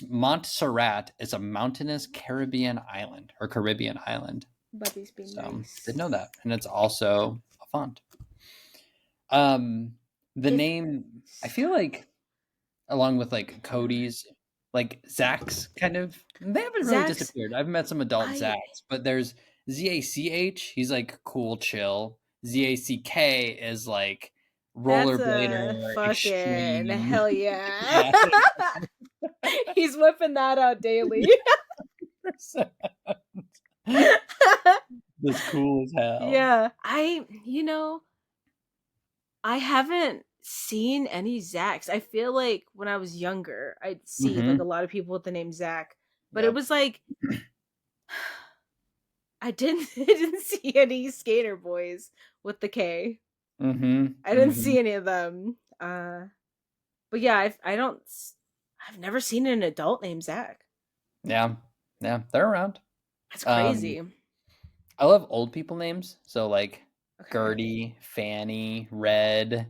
Montserrat is a mountainous Caribbean island or Caribbean island. Buddies be So nice. didn't know that, and it's also a font. The If name, I feel like, along with like Cody's, like Zach's, kind of, they haven't really Zach's, disappeared. I've met some adult I Zach's, but there's Zach. He's like cool, chill. Zack is like that's a rollerblader, fucking extreme. hell yeah. Yeah, He's whipping that out daily. that's cool as hell. Yeah. I haven't seen any Zachs. I feel like when I was younger, I'd see like a lot of people with the name Zach, but it Yep. was like I didn't see any skater boys with the K. I didn't see any of them. But yeah, I've never seen an adult named Zach. Yeah, they're around. That's crazy. I love old people names, so like Okay. Gertie, Fanny, Red,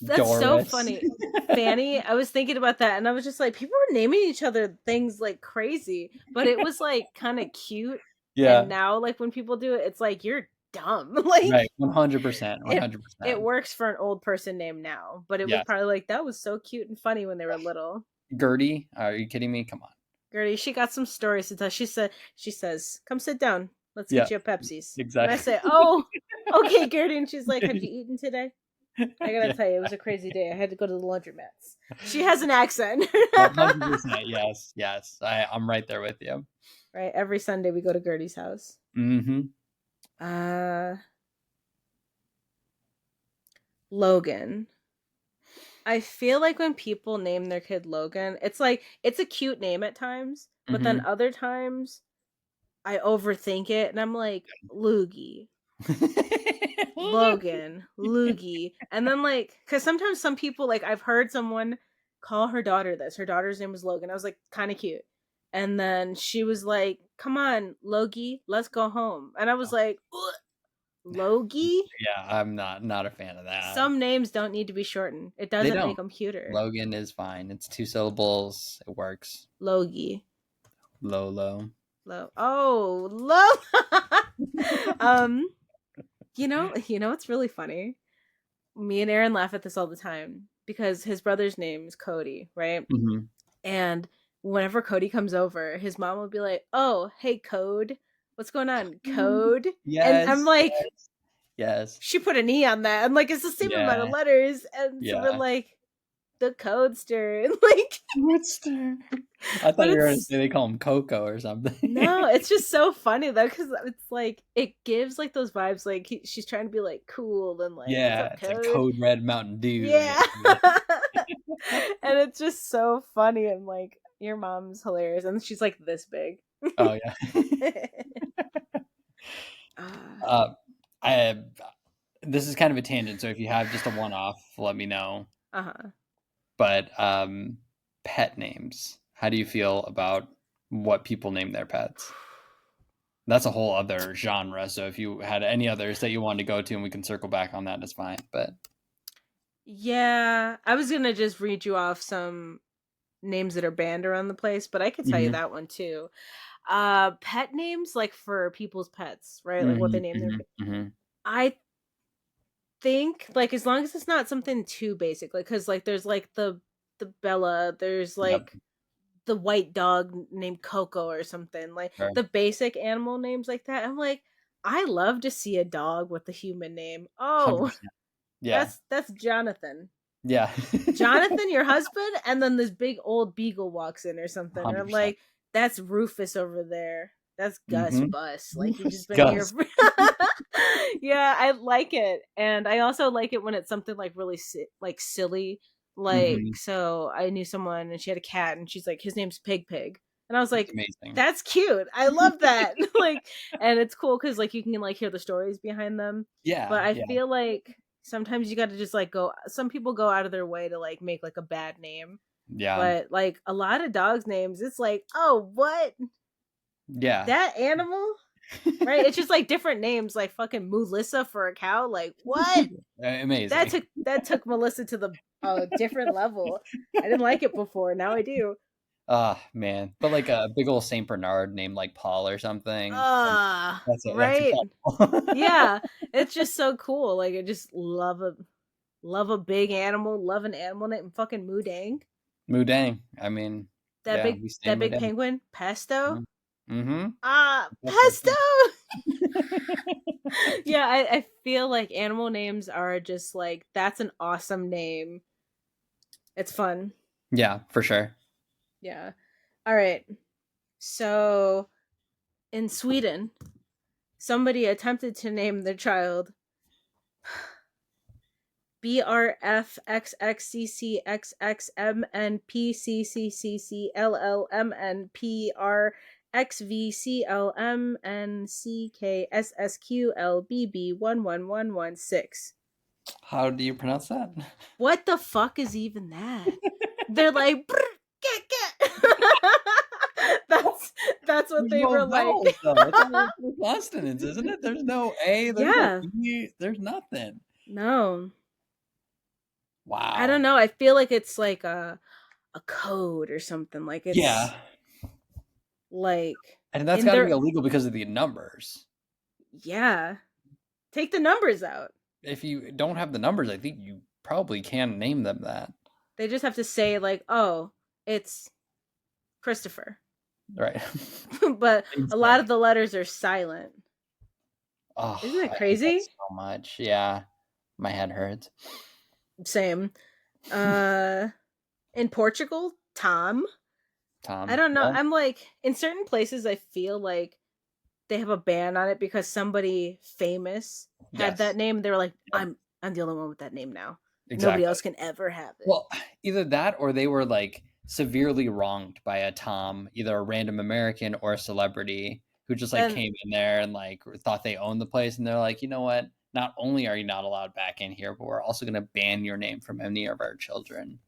That's Doris. so funny. Fanny, I was thinking about that, and I was just like, people were naming each other things like crazy, but it was like kind of cute. Yeah. And now, like when people do it, it's like you're dumb. Like Right, 100%, it 100%. works for an old person name now, but it was probably like that was so cute and funny when they were little. Gertie, are you kidding me? Come on. Gertie, she got some stories to tell. She says, "Come sit down. Let's get you a Pepsi's." Exactly. And I say, "Oh, okay, Gertie." And she's like, "Have you eaten today?" I gotta tell you, it was a crazy day. I had to go to the laundromats. She has an accent. 100%, yes. I'm right there with you. Right, every Sunday we go to Gertie's house. Logan. I feel like when people name their kid Logan, it's like it's a cute name at times, but then other times I overthink it and I'm like Loogie. Logan, Loogie. And then like cuz sometimes some people like I've heard someone call her daughter this. Her daughter's name was Logan. I was like kind of cute. And then she was like, "Come on, Logie, let's go home." And I was like, Logie? Yeah, I'm not a fan of that. Some names don't need to be shortened. It doesn't make them cuter. Logan is fine. It's 2 syllables. It works. Logie. Lolo. Oh, Lo. You know what's really funny? Me and Aaron laugh at this all the time because his brother's name is Cody, right? And whenever Cody comes over, his mom will be like, "Oh, hey, Code. What's going on, Code?" Yes. And I'm like, yes. She put an E on that. And like, it's the same amount of letters. And so we're like, the Codester. And like, Codester. I thought you were going to say they call him Coco or something. No, it's just so funny though, because it's like, it gives like those vibes. Like, she's trying to be like cool and like, yeah, it's like Code Red Mountain Dew. Yeah. And it's just so funny. And like, your mom's hilarious. And she's like this big. Oh, yeah. This is kind of a tangent, so if you have just a one-off, let me know. But pet names. How do you feel about what people name their pets? That's a whole other genre. So if you had any others that you wanted to go to, and we can circle back on that, that's fine. But yeah, I was gonna just read you off some names that are banned around the place, but I could tell you that one too. Pet names, like for people's pets, right? Like what they name their. I think like as long as it's not something too basic, like because like there's like the Bella, there's like the white dog named Coco or something, like the basic animal names like that. I'm like, I love to see a dog with a human name. Oh, 100%. Yeah, that's Jonathan. Yeah, Jonathan, your husband, and then this big old beagle walks in or something. 100%. And I'm like, that's Rufus over there. That's Gus Bus. Like he's just been here. Yeah, I like it, and I also like it when it's something like really like silly. Like so, I knew someone and she had a cat, and she's like, his name's Pig Pig. And I was It's like, amazing. that's cute. I love that. Like, and it's cool because like you can like hear the stories behind them. Yeah, But I yeah, feel like sometimes you got to just like go. Some people go out of their way to like make like a bad name. yeah, But like a lot of dogs' names, it's like, oh, what, yeah. that animal? Right? It's just like different names, like fucking Melissa for a cow. Like what? Amazing. That took Melissa to the different level. I didn't like it before. Now I do. Ah, man. But like a big old Saint Bernard named like Paul or something. That's it. That's Right. incredible. Yeah. It's just so cool. Like I just love a big animal, love an animal named fucking Moodang. Mudang. I mean, yeah, we That stand big Mudang. penguin, Pesto. Mm-hmm. Pesto. Yeah, I feel like animal names are just like that's an awesome name. It's fun. Yeah, for sure. Yeah. All right. So in Sweden, somebody attempted to name their child BRFXXCCXXMNPCCCCLLMNPRXVCLMNCKSSQLBB11116. How do you pronounce that? What the fuck is even that? They're like, get, get. That's what There's they no were like. vowels though. It's all consonants, isn't it? There's no A, there's no Yeah. E, there's nothing. No. I don't Wow. know. I feel like it's like a code or something. Like it's Yeah. like And that's in got to be their illegal because of the numbers. yeah. Take the numbers out. If you don't have the numbers, I think you probably can name them that. They just have to say like, "Oh, it's Christopher." Right. But a lot of Insane. the letters are silent. Oh, Isn't it I hate that crazy? so much. Yeah. My head hurts. Same. Uh in Portugal, Tom. I Tom. don't know. Yeah. I'm like in certain places I feel like they have a ban on it because somebody famous had that Yes. name. They were like, Yep. I'm the only one with that name now. Nobody Exactly. else can ever have it." Well, either that or they were like severely wronged by a Tom, either a random American or a celebrity who just like And came in there and like thought they owned the place. And they're like, you know what? Not only are you not allowed back in here, but we're also going to ban your name from any of our children.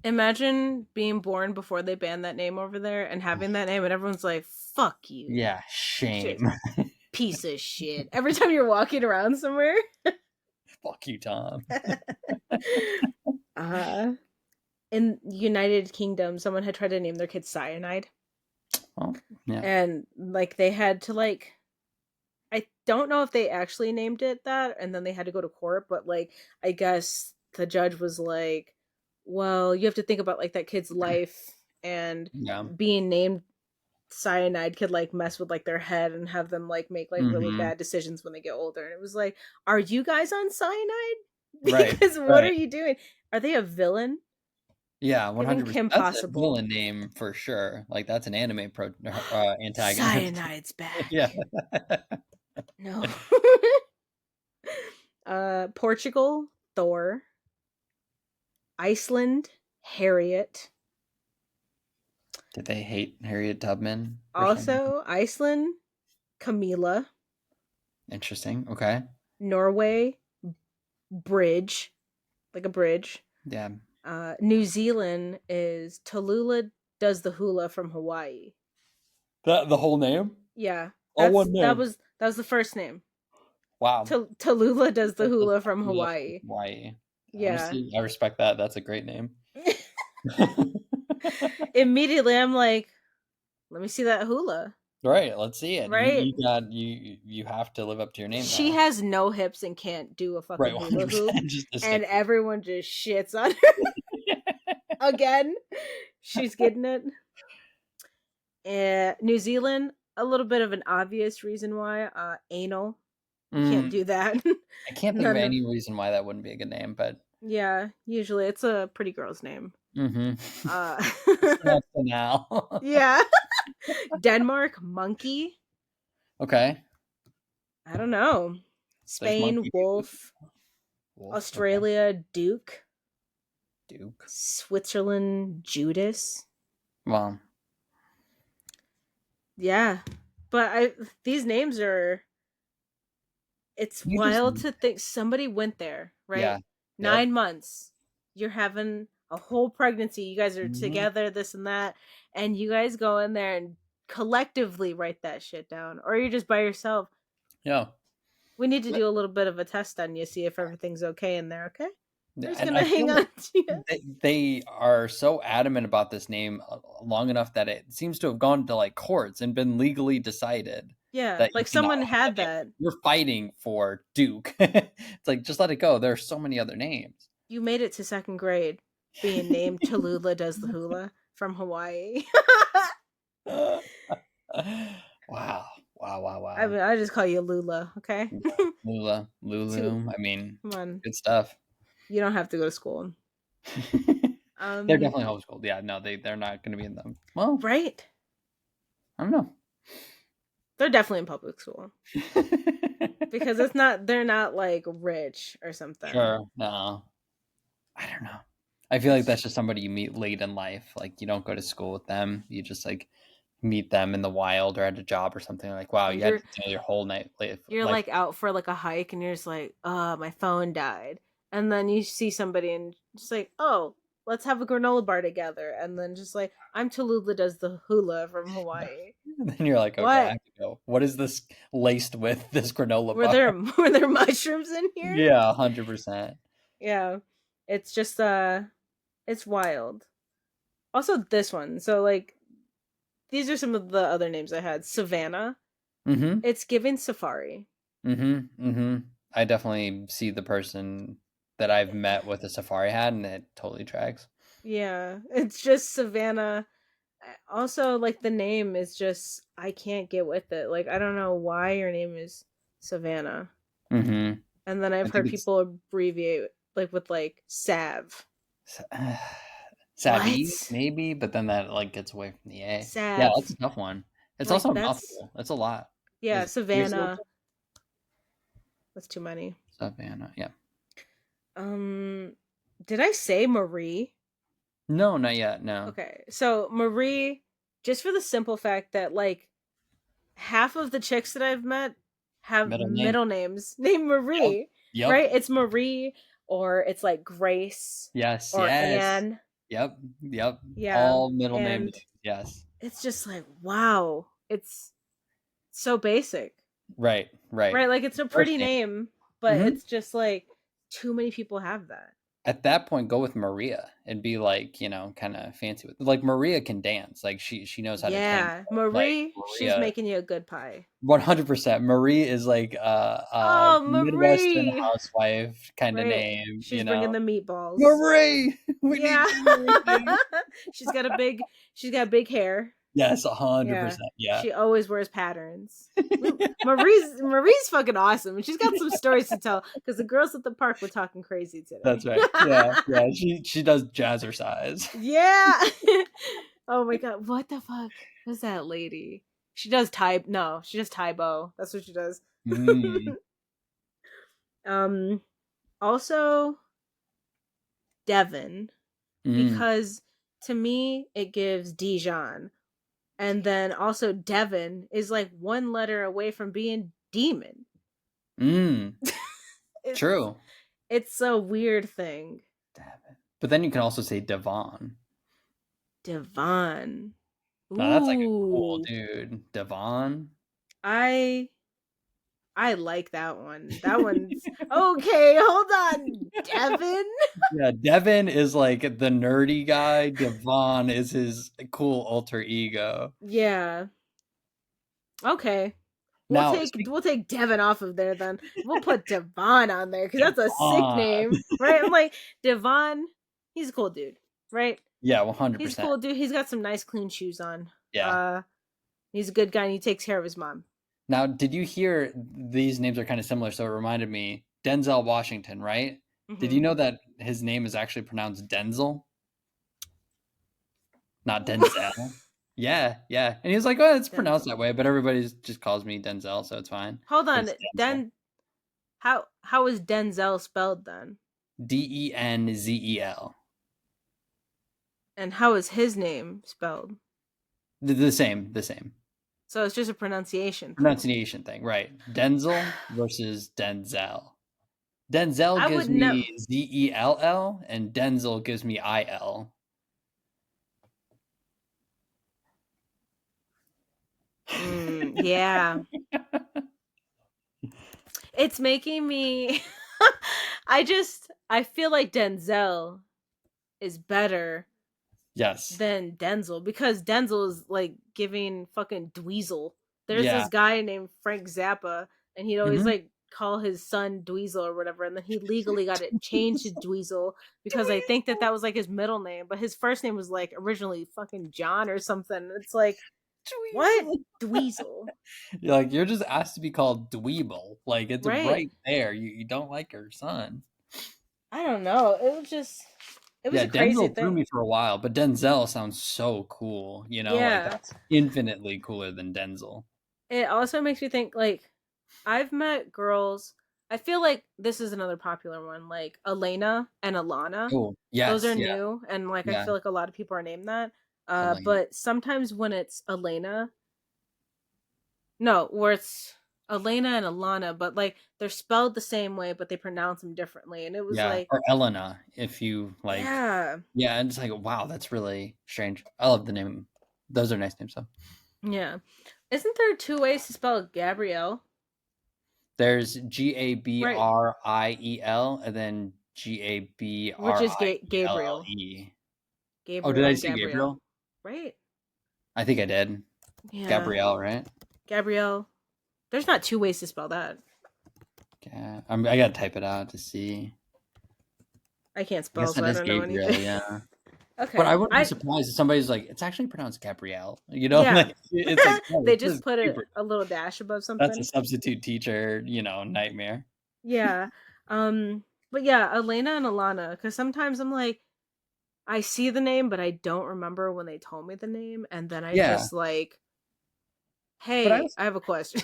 imagine being born before they banned that name over there and having that name, and everyone's like, "Fuck you, Yeah, shit, shame. piece of shit." Every time you're walking around somewhere. Fuck you, Tom. uh, in United Kingdom, someone had tried to name their kid Cyanide, Well, yeah. and like they had to like I don't know if they actually named it that and then they had to go to court, but like I guess the judge was like, "Well, you have to think about like that kid's life and Yeah. being named cyanide could like mess with like their head and have them like make like really Hmm. bad decisions when they get older." And it was like, "Are you guys on cyanide?" Right. Because what are Right. you doing? Are they a villain? Yeah, I think 100%. Kim That's a Possible. villain name for sure. Like that's an anime antagonist. Cyanide's Yeah. back. No. Portugal, Thor. Iceland, Harriet. Did they hate Harriet Tubman or something? Also, Iceland, Camilla. Interesting. Okay. Norway, Bridge, like a bridge. Yeah. New Zealand is Tallulah does the hula from Hawaii. The whole name? Yeah, All one name. that was the first name. Wow. Tallulah does the That's hula from cool. Hawaii. Hawaii. Yeah. Honestly, I respect that. That's a great name. Immediately, I'm like, let me see that hula. Right. Let's see it. Right? You have to live up to your name She now. has no hips and can't do a Right. fucking hula hoop, 100%. Just a and stick. everyone just shits on her again. She's getting it. New Zealand, a little bit of an obvious reason why. Anal. You can't Mm, do that. I can't think of None of any reason why that wouldn't be a good name, but yeah. Usually, it's a pretty girl's name. mm-hmm. Uh, That's for now. yeah. Denmark, monkey. Okay. I don't know. There's Spain, monkey. wolf. Wolf. Okay. Australia, Duke. Duke. Switzerland, Judas. Well, Yeah. But these names are, it's You just wild to think somebody went there, yeah. right? Yep. 9 months. You're having a whole pregnancy. You guys are Mhm. together, this and that. And you guys go in there and collectively write that shit down. Or you're just by yourself. Yeah. We need to do a little bit of a test on you, see if everything's okay in there, okay? We're Yeah, just and gonna I hang feel on like to you. they are so adamant about this name long enough that it seems to have gone to like courts and been legally decided Yeah, that you like cannot someone have that had name. that. You're fighting for Duke. It's like just let it go. There are so many other names. You made it to second grade being named Tallulah does the hula from Hawaii. Wow. Wow, wow, I wow. mean, I just call you Lula, okay? Yeah. Lula, Too. Lulu. I mean, Come on, good stuff. you don't have to go to school. They're Um, definitely homeschooled. Yeah, no, they're not going to be in them. Well, right? I don't know. They're definitely in public school because it's not. They're not like rich or something. Sure. No. I don't know. I feel like It's that's just somebody you meet late in life. Like you don't go to school with them. You just like meet them in the wild or at a job or something. Like, wow, and you had to deal your whole night you're life. like out for like a hike and you're just like, my phone died. And then you see somebody and just like, oh, let's have a granola bar together. And then just like, I'm Tallulah does the hula from Hawaii. Then you're like, okay, I What? have to go. What is this laced with this granola Were bar? there were there mushrooms in here? Yeah, 100%. Yeah. It's just it's wild. Also this one. So like these are some of the other names I had. Savannah. Mm-hmm. It's giving safari. Mm-hmm. Mm-hmm. I definitely see the person that I've met with a safari hat, and it totally tracks. Yeah. It's just Savannah. Also, like the name is just I can't get with it. Like I don't know why your name is Savannah. Mm-hmm. And then I I've think heard it's people abbreviate like with like Sav. Savvy, What? maybe, but then that like gets away from the A. Yeah, that's Sav. a tough one. It's Like also a that's mouthful. It's a lot. yeah, Is three Savannah. syllables? That's too many. Savannah. Yeah. Um did I say Marie? No, not yet. No. Okay. So Marie, just for the simple fact that like half of the chicks that I've met have Middle name. middle names named Yep. Marie, Yep. right? It's Marie or it's like Grace Yes. or Yes. Anne. Yep. Yep. Yeah. All middle name And names. Yes. it's just like, wow, it's so basic, Right. Right. right? Like it's a First pretty name. name, but Mm-hmm. it's just like too many people have that. At that point, go with Maria and be like, kind of fancy with like Maria can dance. Like she knows how to tango. Yeah. Like Marie, she's Maria making you a good pie. 100%. Marie is like a Oh, Midwestern Marie. housewife kind of Right. name, She's bringing the meatballs. Marie, we need Yeah. dinner with you. she's got a big she's got big hair. Yes, Yeah. 100%. Yeah. She always wears patterns. Marie's fucking awesome. And she's got some stories to tell because the girls at the park were talking crazy today. That's right. Yeah, yeah. She does jazzercise. yeah. oh my god, what the fuck was that lady? She does she does Taibo. That's what she does. Mm, um also Devon mm, because to me it gives Dijon. And then also Devon is like one letter away from being demon. mm. It's True. it's a weird thing. Devin. But then you can also say Devon. Devon. Now that's like a cool Ooh. dude. Devon. I I like that one. That one's okay, hold on. Devon? Yeah, Devin is like the nerdy guy. Devon is his cool alter ego. Yeah. Okay. Now, We'll take Devon off of there then. We'll put Devon on there because that's a sick Devon. name, right? I'm like Devon. He's a cool dude, right? Yeah, He's a 100%. cool dude. He's got some nice clean shoes on. Yeah. He's a good guy and he takes care of his mom. Now, did you hear these names are kind of similar? So it reminded me Denzel Washington, right? Did Mm-hmm. you know that his name is actually pronounced Denzel, not Denzel? Yeah, yeah. And he was like, "Oh, it's pronounced that Denzel. way," but everybody just calls me Denzel, so it's fine. Hold But on. it's Denzel. How is Denzel spelled then? Denzel. And how is his name spelled? The same, the same. So it's just a pronunciation thing. Pronunciation thing, right? Denzel versus Denzel. Denzel I gives would know. me Zell, and Denzel gives me Il. Yeah. It's making me I feel like Denzel is better Yes. than Denzel because Denzel is like giving fucking Dweezil. There's Yeah. this guy named Frank Zappa, and he'd always Mm-hmm. like call his son Dweezil or whatever, and then he legally got it changed to Dweezil because I think that was like his middle name, but his first name was like originally fucking John or something. It's like what Dweezil. Dweezil, You're just asked to be called Dweeble. Like it's right? right there. You don't like your son. I don't know. It was Yeah, a crazy Denzel threw thing. me for a while, but Denzel sounds so cool. Like Yeah. that's infinitely cooler than Denzel. It also makes me think like I've met girls. I feel like this is another popular one, like Elena and Alana. Oh, Those are yes, yeah, new, and like I yeah. feel like a lot of people are named that. Elaine. But sometimes when it's Elena, no, where it's Elena and Alana, but like they're spelled the same way, but they pronounce them differently, and it was Yeah, like, or Elena, if you like. yeah, Yeah, and it's like, wow, that's really strange. I love the name. Those are nice names, though. yeah. Isn't there two ways to spell Gabrielle? There's Right, Gabriel, and then which is Gabriel, Gabrielle. Oh, did Gabriel I and say Gabrielle, Gabriel? right? I think I did. Yeah, Gabrielle, right? Gabrielle. There's not two ways to spell that. Yeah, I gotta type it out to see. I can't I spell, guess so that I is don't know anything. Gabriel, yeah. But Okay, I wouldn't be I surprised if somebody's like, it's actually pronounced Gabrielle. yeah. Like it's like, oh, They this just is put super. a little dash above That's a something. substitute teacher, nightmare. Yeah. But yeah, Elena and Alana, because sometimes I'm like, I see the name, but I don't remember when they told me the name, and then I Yeah, just like, but hey, I have a question.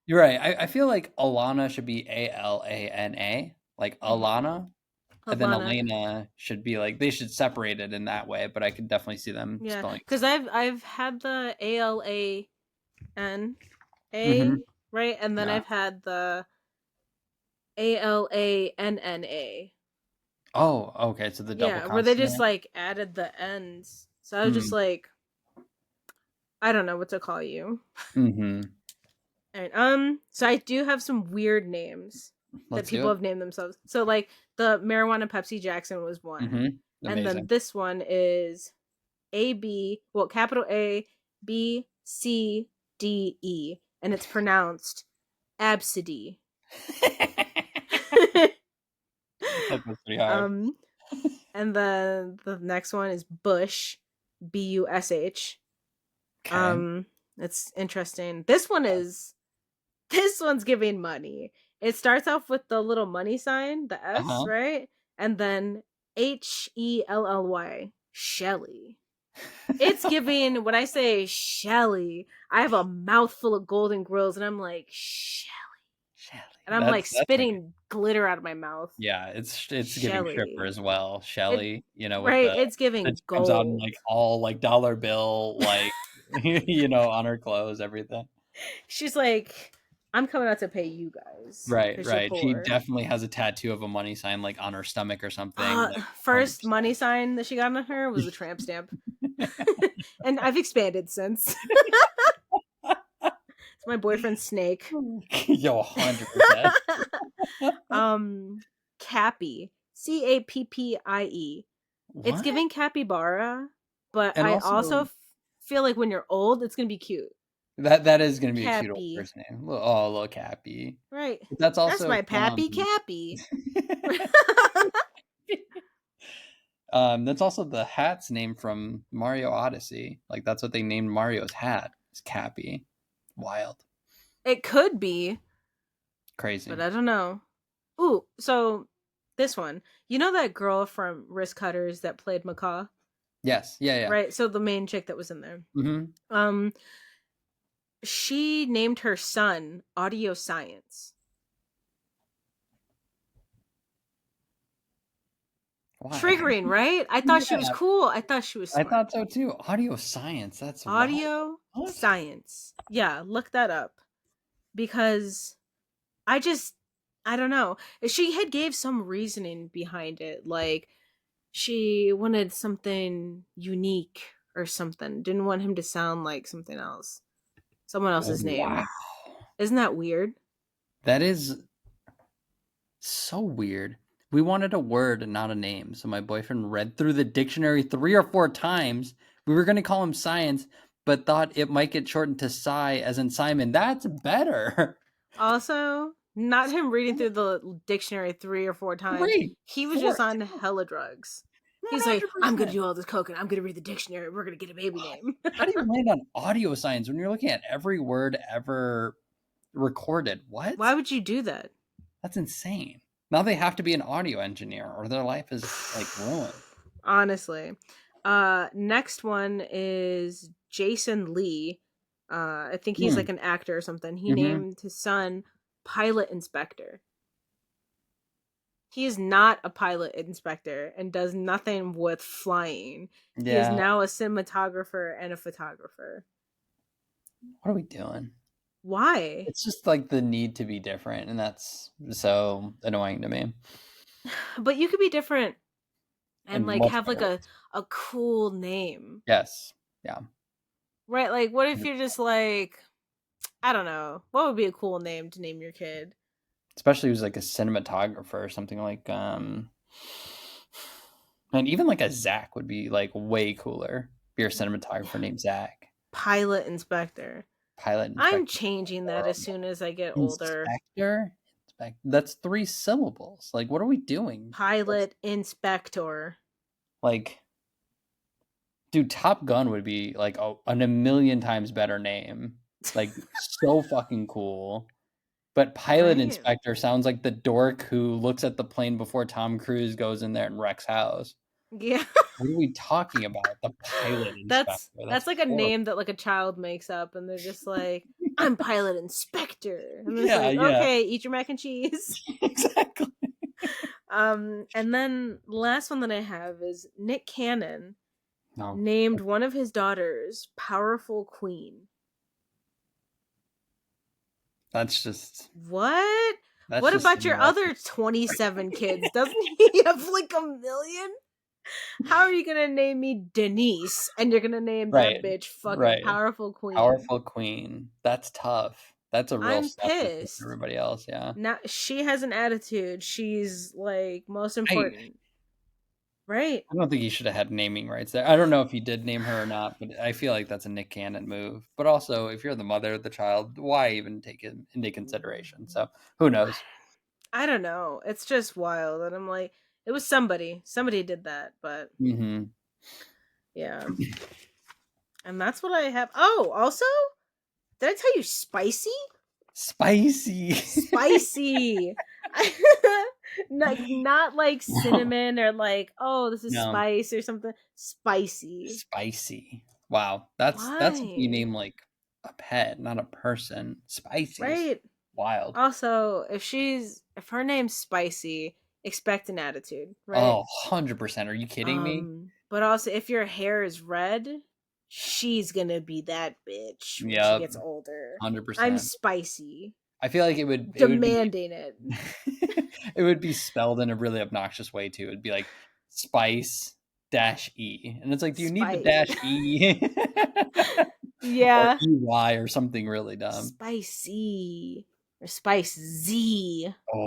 you're right. I feel like Alana should be Alana, like Mhm. Alana, and then Alana, Elena should be like they should separate it in that way. But I could definitely see them yeah, spelling. because I've had the ALANA, Mm-hmm. right, and then Yeah. I've had the ALANNA. Oh, okay. So the double Yeah, where they just consonant. like added the ends. So I was just Mm. like, I don't know what to call you. Mm-hmm. Alright, so I do have some weird names that Let's do people it. have named themselves. So like the marijuana Pepsi Jackson was one. Mm-hmm. And then Amazing. this one is capital A B C D E, and it's pronounced Absidy. That was pretty hard. um and then the next one is Bush, Bush. Okay. Um, it's interesting. This one's giving money. It starts off with the little money sign, the S, Uh-huh. right? And then Helly. Shelly. It's giving, when I say Shelly, I have a mouthful of golden grills and I'm like, Shelly. Shelly. And I'm like That's a good. spitting glitter out of my mouth. Yeah, it's giving Tripper Shelly. as well. It Shelly, with right, the it's that giving comes out in gold. like all like dollar bill, like on her clothes, everything. She's like, I'm coming out to pay you guys Right, because you're right. She poor. definitely has a tattoo of a money sign like on her stomach or something, like First 100%. money sign that she got on her was a tramp stamp. And I've expanded since. It's my boyfriend's snake. Yo, 100%. um Cappy. Cappie. It's What? giving capybara, but And I also also feel like when you're old, it's gonna be cute. that is gonna be a cute old Cappy. first name. Oh, little Cappy. Right. But that's That's also my pappy Cappy. That's also the hat's name from Mario Odyssey. Like that's what they named Mario's hat. It's Cappy. Wild. It could be, but Crazy. I don't know. Ooh, so this one. You know that girl from Risk Cutters that played Macaw? Yes. Yeah, yeah. Right? So the main chick that was in there. Mm-hmm. Um, she named her son Audio Science. Why? Triggering, right? I thought she was Yeah, cool. I thought she was I smart. thought so too. Audio science. That's wild. Audio What? science. Yeah, look that up. Because I just I don't know. She had gave some reasoning behind it, like she wanted something unique or something. Didn't want him to sound like something else. Someone Oh, else's wow. name. Isn't that weird? That is so weird. We wanted a word and not a name, so my boyfriend read through the dictionary 3 or 4 times. We were going to call him Science, but thought it might get shortened to Psy, as in Simon. That's better. Also, not him reading through the dictionary 3 or 4 times. Great. He was just Four. on hella drugs. He's like, I'm gonna 100%. do all this coke and I'm gonna read the dictionary. We're gonna get a baby name. How do you land on audio science when you're looking at every word ever recorded? Why What? would you do that? That's insane. Now they have to be an audio engineer or their life is like ruined. Honestly. Next one is Jason Lee. I think he's Hmm. like an actor or something. He Mm-hmm. named his son Pilot Inspector. He is not a pilot inspector and does nothing with flying. He is Yeah. now a cinematographer and a photographer. What are we doing? Why? It's just like the need to be different, and that's so annoying to me But you could be different and in like have multiple like ways. a cool name. Yes. Yeah. Right? Like what if you're just like I don't know. What would be a cool name to name your kid? Especially who's like a cinematographer or something like and even like a Zach would be like way cooler. Be your cinematographer named Zach. Pilot Inspector. Pilot I'm inspector. changing that as soon as I get older. Inspector? That's 3 syllables. Like, what are we doing? That's Pilot Inspector. like, dude, Top Gun would be like a million times better name. Like, so fucking cool. But pilot Right? inspector sounds like the dork who looks at the plane before Tom Cruise goes in there and wrecks house. Yeah. What are we talking about? The pilot that's inspector. That's that's like a horrible. name that like a child makes up and they're just like, I'm Pilot Inspector. And it's Yeah, like, yeah. okay, eat your mac and cheese. Exactly. And then the last one that I have is Nick Cannon No. named one of his daughters Powerful Queen. That's just What? that's What just about your enough. other 27 kids? Doesn't he have like a million? How are you gonna name me Denise and you're gonna name that Right. bitch fucking Right. Powerful Queen? Powerful queen. That's tough. That's a real I'm step between pissed. everybody else, yeah. Now she has an attitude. She's like most I important. Right. I don't think he should have had naming rights there. I don't know if he did name her or not, but I feel like that's a Nick Cannon move. But also, if you're the mother of the child, why even take it into consideration? So who knows? I don't know. It's just wild. And I'm like, it was somebody. Somebody did that, but Hmm. yeah. And that's what I have. Oh, also, did I tell you spicy? Spicy. Spicy. Not like No. cinnamon or like, oh, this is No. spice or something. Spicy. Spicy. Wow. That's if you Why? name like a pet, not a person. Spicy is Right. wild. Also, if her name's Spicy, expect an attitude, right? Oh, 100%. Are you kidding me? But also if your hair is red, she's gonna be that bitch when she Yep. gets older. I'm 100%. Spicy. I feel like it would be Demanding it. it would be spelled in a really obnoxious way too. It'd be like spice dash e, and it's like, do you need the Spice. dash e or Yeah. ey or something really dumb? Spicy. Or Spice Z. Oh,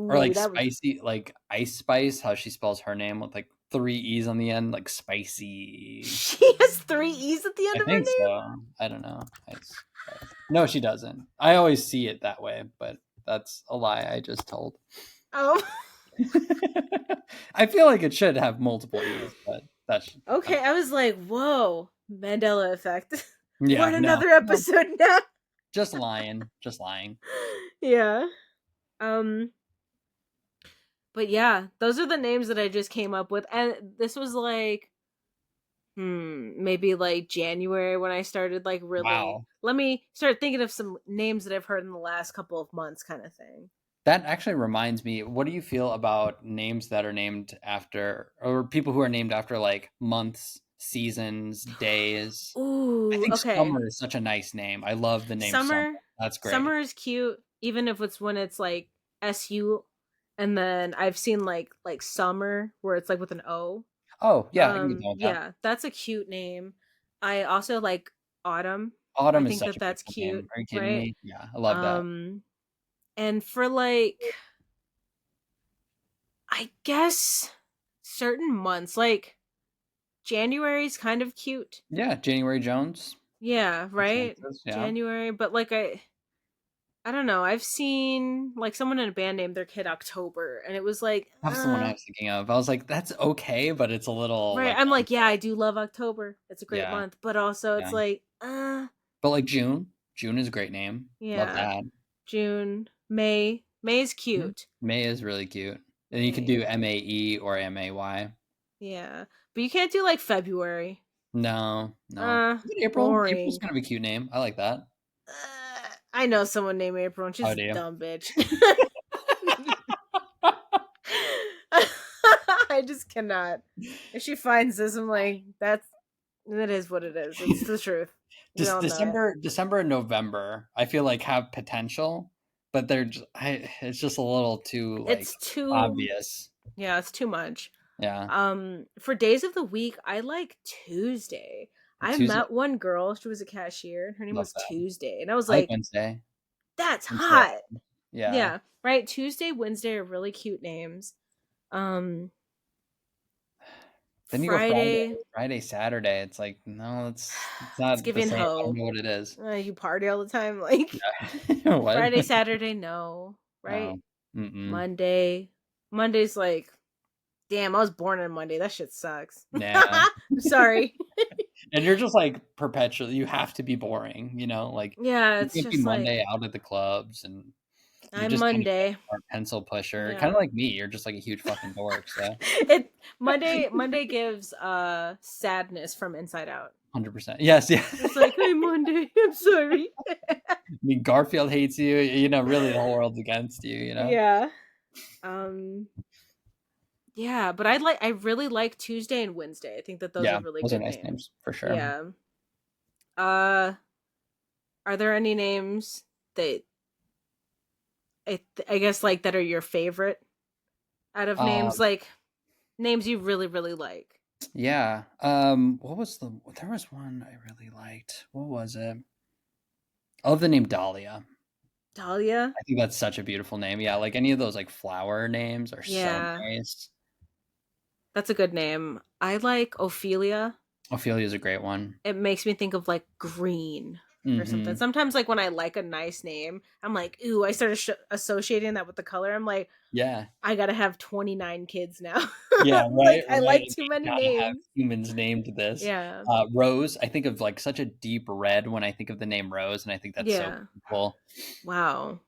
or Ooh, like that was spicy, like Ice Spice, how she spells her name with like 3 e's on the end, like spicy. she has 3 E's at the I end of her think name? so. I don't know. Ice Spice. No, she doesn't. I always see it that way, but that's a lie I just told. Oh. I feel like it should have multiple E's, but that's Okay, I was like, whoa, Mandela effect. We're yeah, in no, another no, episode now. just lying, just lying. Yeah. Um, but yeah, those are the names that I just came up with. And this was like maybe like January when I started like really Wow. let me start thinking of some names that I've heard in the last couple of months kind of thing. That actually reminds me, what do you feel about names that are named after, or people who are named after like months, seasons, days? I Ooh, think okay. Summer is such a nice name. I love the name Summer. Summer. That's great. Summer is cute, even if it's when it's like SU, and then I've seen like summer where it's like with an O. Oh, yeah, I can get down with that. Yeah, that's a cute name. I also like autumn. I Autumn is think such that a that's beautiful cute, name. Are you kidding right? me? Yeah, I love that. Um and for like I guess certain months like January's kind of cute. Yeah, January Jones. Yeah, Makes right? sense. Yeah. January, but like I don't know. I've seen like someone in a band named their kid October, and it was like, That's the one I was thinking of. I was like, that's okay, but it's a little right. like, I'm like, yeah, I do love October. It's a great yeah, month, but also yeah. it's like, But like June, June is a great name. Love yeah, that. June, May. May's Mhm. cute. May is really cute. And you could May, do Mae or May. yeah, but you can't do like February. No, no. Even April. April's Boring. kind of a cute name. I like that. I know someone named April, and she's How a do you? dumb bitch. I just cannot. If she finds this, I'm like, that is what it is. It's the truth. We Just all know it. December and November, I feel like have potential, but it's just a little too like It's too obvious. yeah, it's too much. Yeah. For days of the week, I like Tuesday. I Tuesday, met one girl, she was a cashier, and her name love was that. Tuesday. And I was I like like, Wednesday. that's Wednesday. hot. Yeah. Yeah, right. Tuesday, Wednesday are really cute names. Um Then you go Friday, Friday, Saturday. It's like, no, it's it's not the giving same. I don't hoe. know what it is. You party all the time. Like What? Friday, Saturday, no. Oh. Right? Mm-mm. Monday. Monday's like, damn, I was born on Monday. That shit sucks. Yeah. I'm sorry. And you're just like perpetually, you have to be boring, like Yeah, you it's can't be just like Monday out at the clubs and you're I'm just kind of Monday. a pencil pusher, kind of Yeah. like me. You're just like a huge fucking dork. So It Monday gives sadness from inside out. 100%. Yes, yeah. It's like, hey Monday, I'm sorry. I mean, Garfield hates you. Really, the whole world's against you. Yeah. Um yeah, but I really like Tuesday and Wednesday. I think that those are Yeah, really those are good nice names. names for sure. Yeah. Uh are there any names that I guess like that are your favorite out of names Um, like names you really really like? yeah. What was there was one I really liked. What was it? I love the name Dahlia. Dahlia? I think that's such a beautiful name. Yeah, like any of those like flower names are so Yeah. nice. That's a good name. I like Ophelia. Ophelia's a great one. It makes me think of like green or something. Mhm. Sometimes, like when I like a nice name, I'm like, ooh, I started associating that with the color. I'm like, Yeah. I gotta have 29 kids now. Yeah, right, Like, I right. like too You many gotta have names. humans named this. Yeah. Rose, I think of like such a deep red when I think of the name Rose, and I think that's so Yeah. cool. Wow.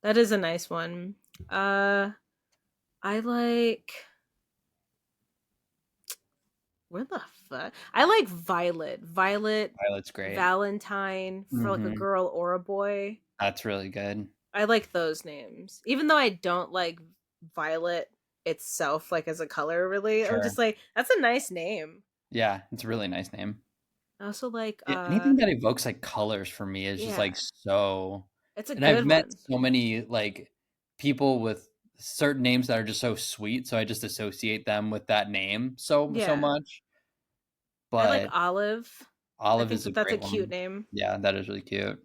That is a nice one. Uh, I like. Where the fuck? I like Violet. Violet Violet's great. Valentine for like a Mhm. girl or a boy. That's really good. I like those names. Even though I don't like violet itself, like as a color, really. I'm Sure. just like, that's a nice name. Yeah, it's a really nice name. I also like, Yeah, anything that evokes, like, colors for me is just, yeah, like, so it's a and I've good met one. so many, like, people with certain names that are just so sweet, so I just associate them with that name so Yeah. much, I like but Olive. I Olive think is a that that's a great cute one. name. Yeah, that is really cute.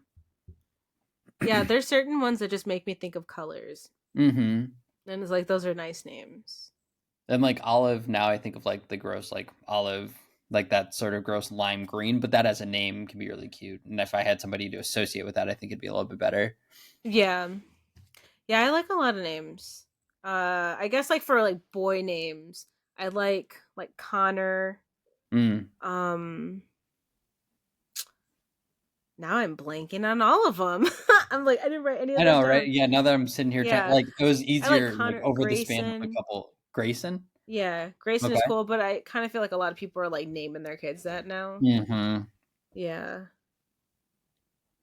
Yeah, there's certain ones that just make me think of colors. Mhm. And it's like, those are nice names. And, like, olive, now I think of, like, the gross, like, olive, like, that sort of gross lime green, but that as a name can be really cute, and if I had somebody to associate with that, I think it'd be a little bit better. Yeah. Yeah, I like a lot of names. I guess like for like boy names, I like Connor. Mm. Um Now I'm blanking on all of them. I'm like, I didn't write any I of those know, right? down. Yeah, now that I'm sitting here trying Yeah. like, it was I like easier, like, Connor over the span of a Grayson. couple Grayson? Yeah, Grayson is Okay. cool, but I kind of feel like a lot of people are like naming their kids that now. Mhm. Yeah.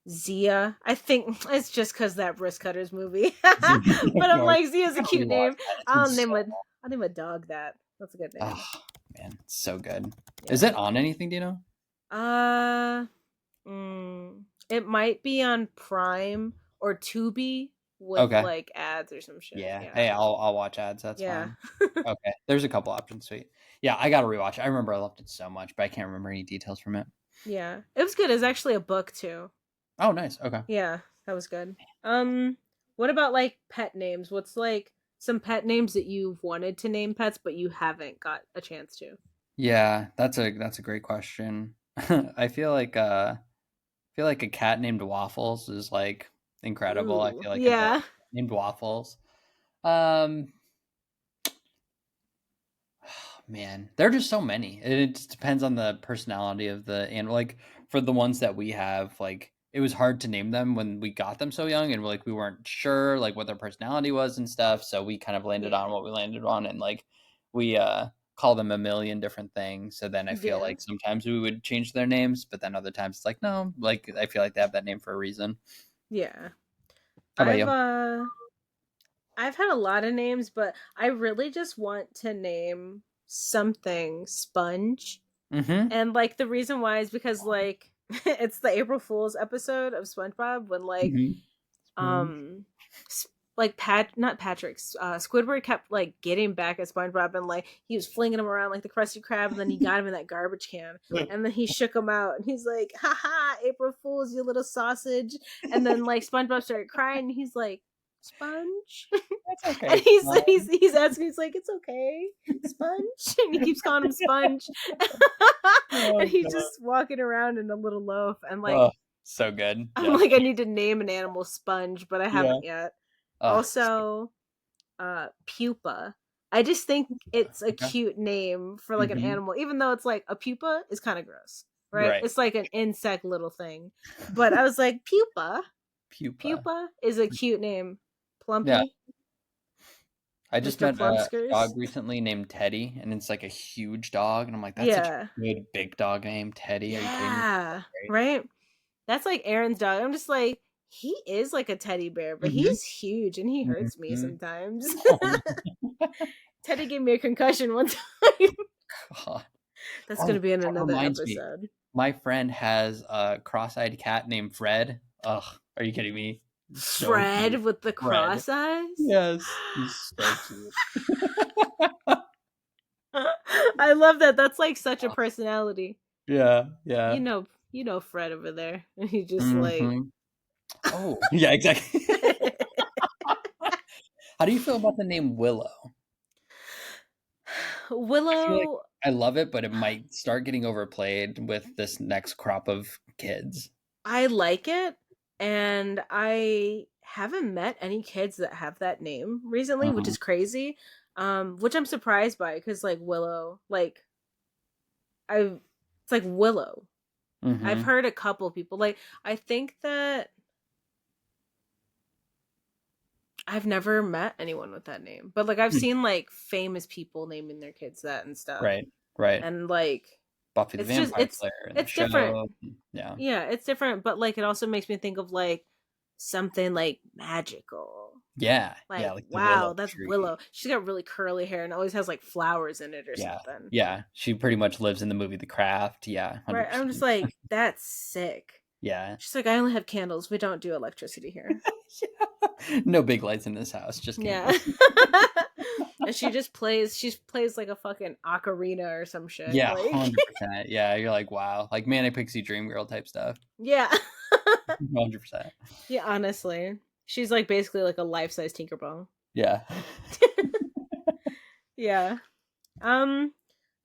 Zia. I think it's just because that Wrist Cutters movie. But Of I'm course. like, Zia's a Gotta cute rewatch name. that. It's been I'll so name a long. I'll name a dog that. That's a good name. Oh man, it's so good. Is Yeah. it on anything? Do you know? Uh it might be on Prime or Tubi with Okay. like ads or some shit. Yeah. Yeah. Hey, I'll watch ads. That's Yeah. fine. Okay. There's a couple options. Sweet. Yeah, I gotta rewatch it. I remember I loved it so much, but I can't remember any details from it. Yeah. It was good. It's actually a book too. Oh, nice. Okay. Yeah, that was good. What about like pet names? What's like some pet names that you've wanted to name pets but you haven't got a chance to? Yeah, that's a great question. I feel like a cat named Waffles is like incredible. I Ooh. feel like a dog Yeah. named Waffles. Um, Man, there are just so many. It just depends on the personality of the animal. Like for the ones that we have, like it was hard to name them when we got them so young, and like we weren't sure like what their personality was and stuff. So we kind of landed Yeah. on what we landed on, and like we call them a million different things. So then I feel Yeah. like sometimes we would change their names, but then other times it's like no, like I feel like they have that name for a reason. Yeah. How about I've you? uh I've had a lot of names, but I really just want to name something Sponge. Mm-hmm. And like the reason why is because like it's the April Fool's episode of SpongeBob when Mm-hmm. Sponge. um like Pat not Patrick's Squidward kept like getting back at SpongeBob and like he was flinging him around like the Krusty Krab and then he got him in that garbage can and then he shook him out and he's like haha April Fools you little sausage and then like SpongeBob started crying and he's like Sponge That's and okay. he's asking he's like it's okay Sponge and he keeps calling him Sponge and Oh he's god. just walking around in a little loaf and like Oh, so good. I'm Yeah. like I need to name an animal Sponge but I Yeah. haven't yet. Oh, Also, pupa. I just think it's a okay. cute name for like an Mhm. animal, even though it's like a pupa is kind of gross, right? Right. It's like an insect little thing. But I was like, pupa. Pupa. Pupa is a cute name. Yeah. Plumpy, I just Mr. met a Plumpskers. dog recently named Teddy, and it's like a huge dog, and I'm like, "That's such Yeah. a good big dog name, Teddy. Are you kidding me?" Yeah. Great. Right? That's like Aaron's dog. I'm just like, he is like a teddy bear, but Mhm. he's huge and he hurts me Mhm. sometimes. Oh my Teddy gave me a concussion one time. god. That's Oh, gonna be in that another reminds me. episode. My friend has a cross-eyed cat named Fred. Ugh, are you kidding me? So cute. Fred with the Fred. cross eyes. Yes. He's so cute. I love that. That's like such a personality. Yeah, yeah. You know Fred over there. And he just like Mhm. Oh, yeah, exactly. How do you feel about the name Willow? I feel like Willow, I love it, but it might start getting overplayed with this next crop of kids. I like it, and I haven't met any kids that have that name recently, which Mhm, is crazy. Which I'm surprised by because like Willow, like I've it's like Willow. I've mhm, heard a couple people like I think that I've never met anyone with that name, but like I've hmm, seen like famous people naming their kids that and stuff, right, right. and like Buffy the it's just Vampire Slayer in the it's different. show. Yeah. Yeah, it's different, but like it also makes me think of like something like magical. Yeah, yeah, Like like the wow, Willow that's tree. Willow. She's got really curly hair and always has like flowers in it or Yeah, something. yeah. She pretty much lives in the movie The Craft. Yeah, Right? I'm just 100%. like that's sick. Yeah. She's like I only have candles. We don't do electricity here. Yeah. No big lights in this house, just Yeah. candles. And she plays like a fucking ocarina or some shit. Yeah, Like 100%. Yeah, you're like, "Wow." Like Manic Pixie Dream Girl type stuff. yeah. 100%. Yeah, honestly. She's like basically like a life-size Tinkerbell. Yeah. Yeah. Um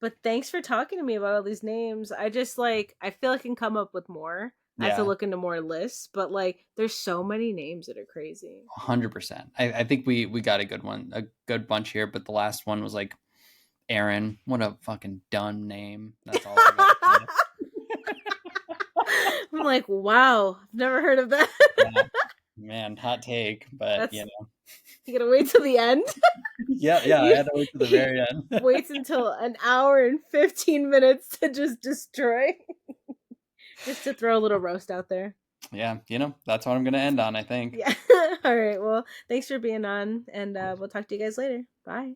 but thanks for talking to me about all these names. I just like I feel I can come up with more. I have to Yeah, look into more lists, but like there's so many names that are crazy. 100%. I think we got a good bunch here, but the last one was like Aaron. What a fucking dumb name. That's all I gotta say. I'm like, wow, I've never heard of that. Yeah, man, hot take, but That's know. you gotta wait till the end. Yeah, yeah, I you, had to wait to the he very end. waits until an hour and 15 minutes to just destroy, just to throw a little roast out there. Yeah, that's what I'm gonna end on, I think. Yeah. All right. Well, thanks for being on, and we'll talk to you guys later. Bye.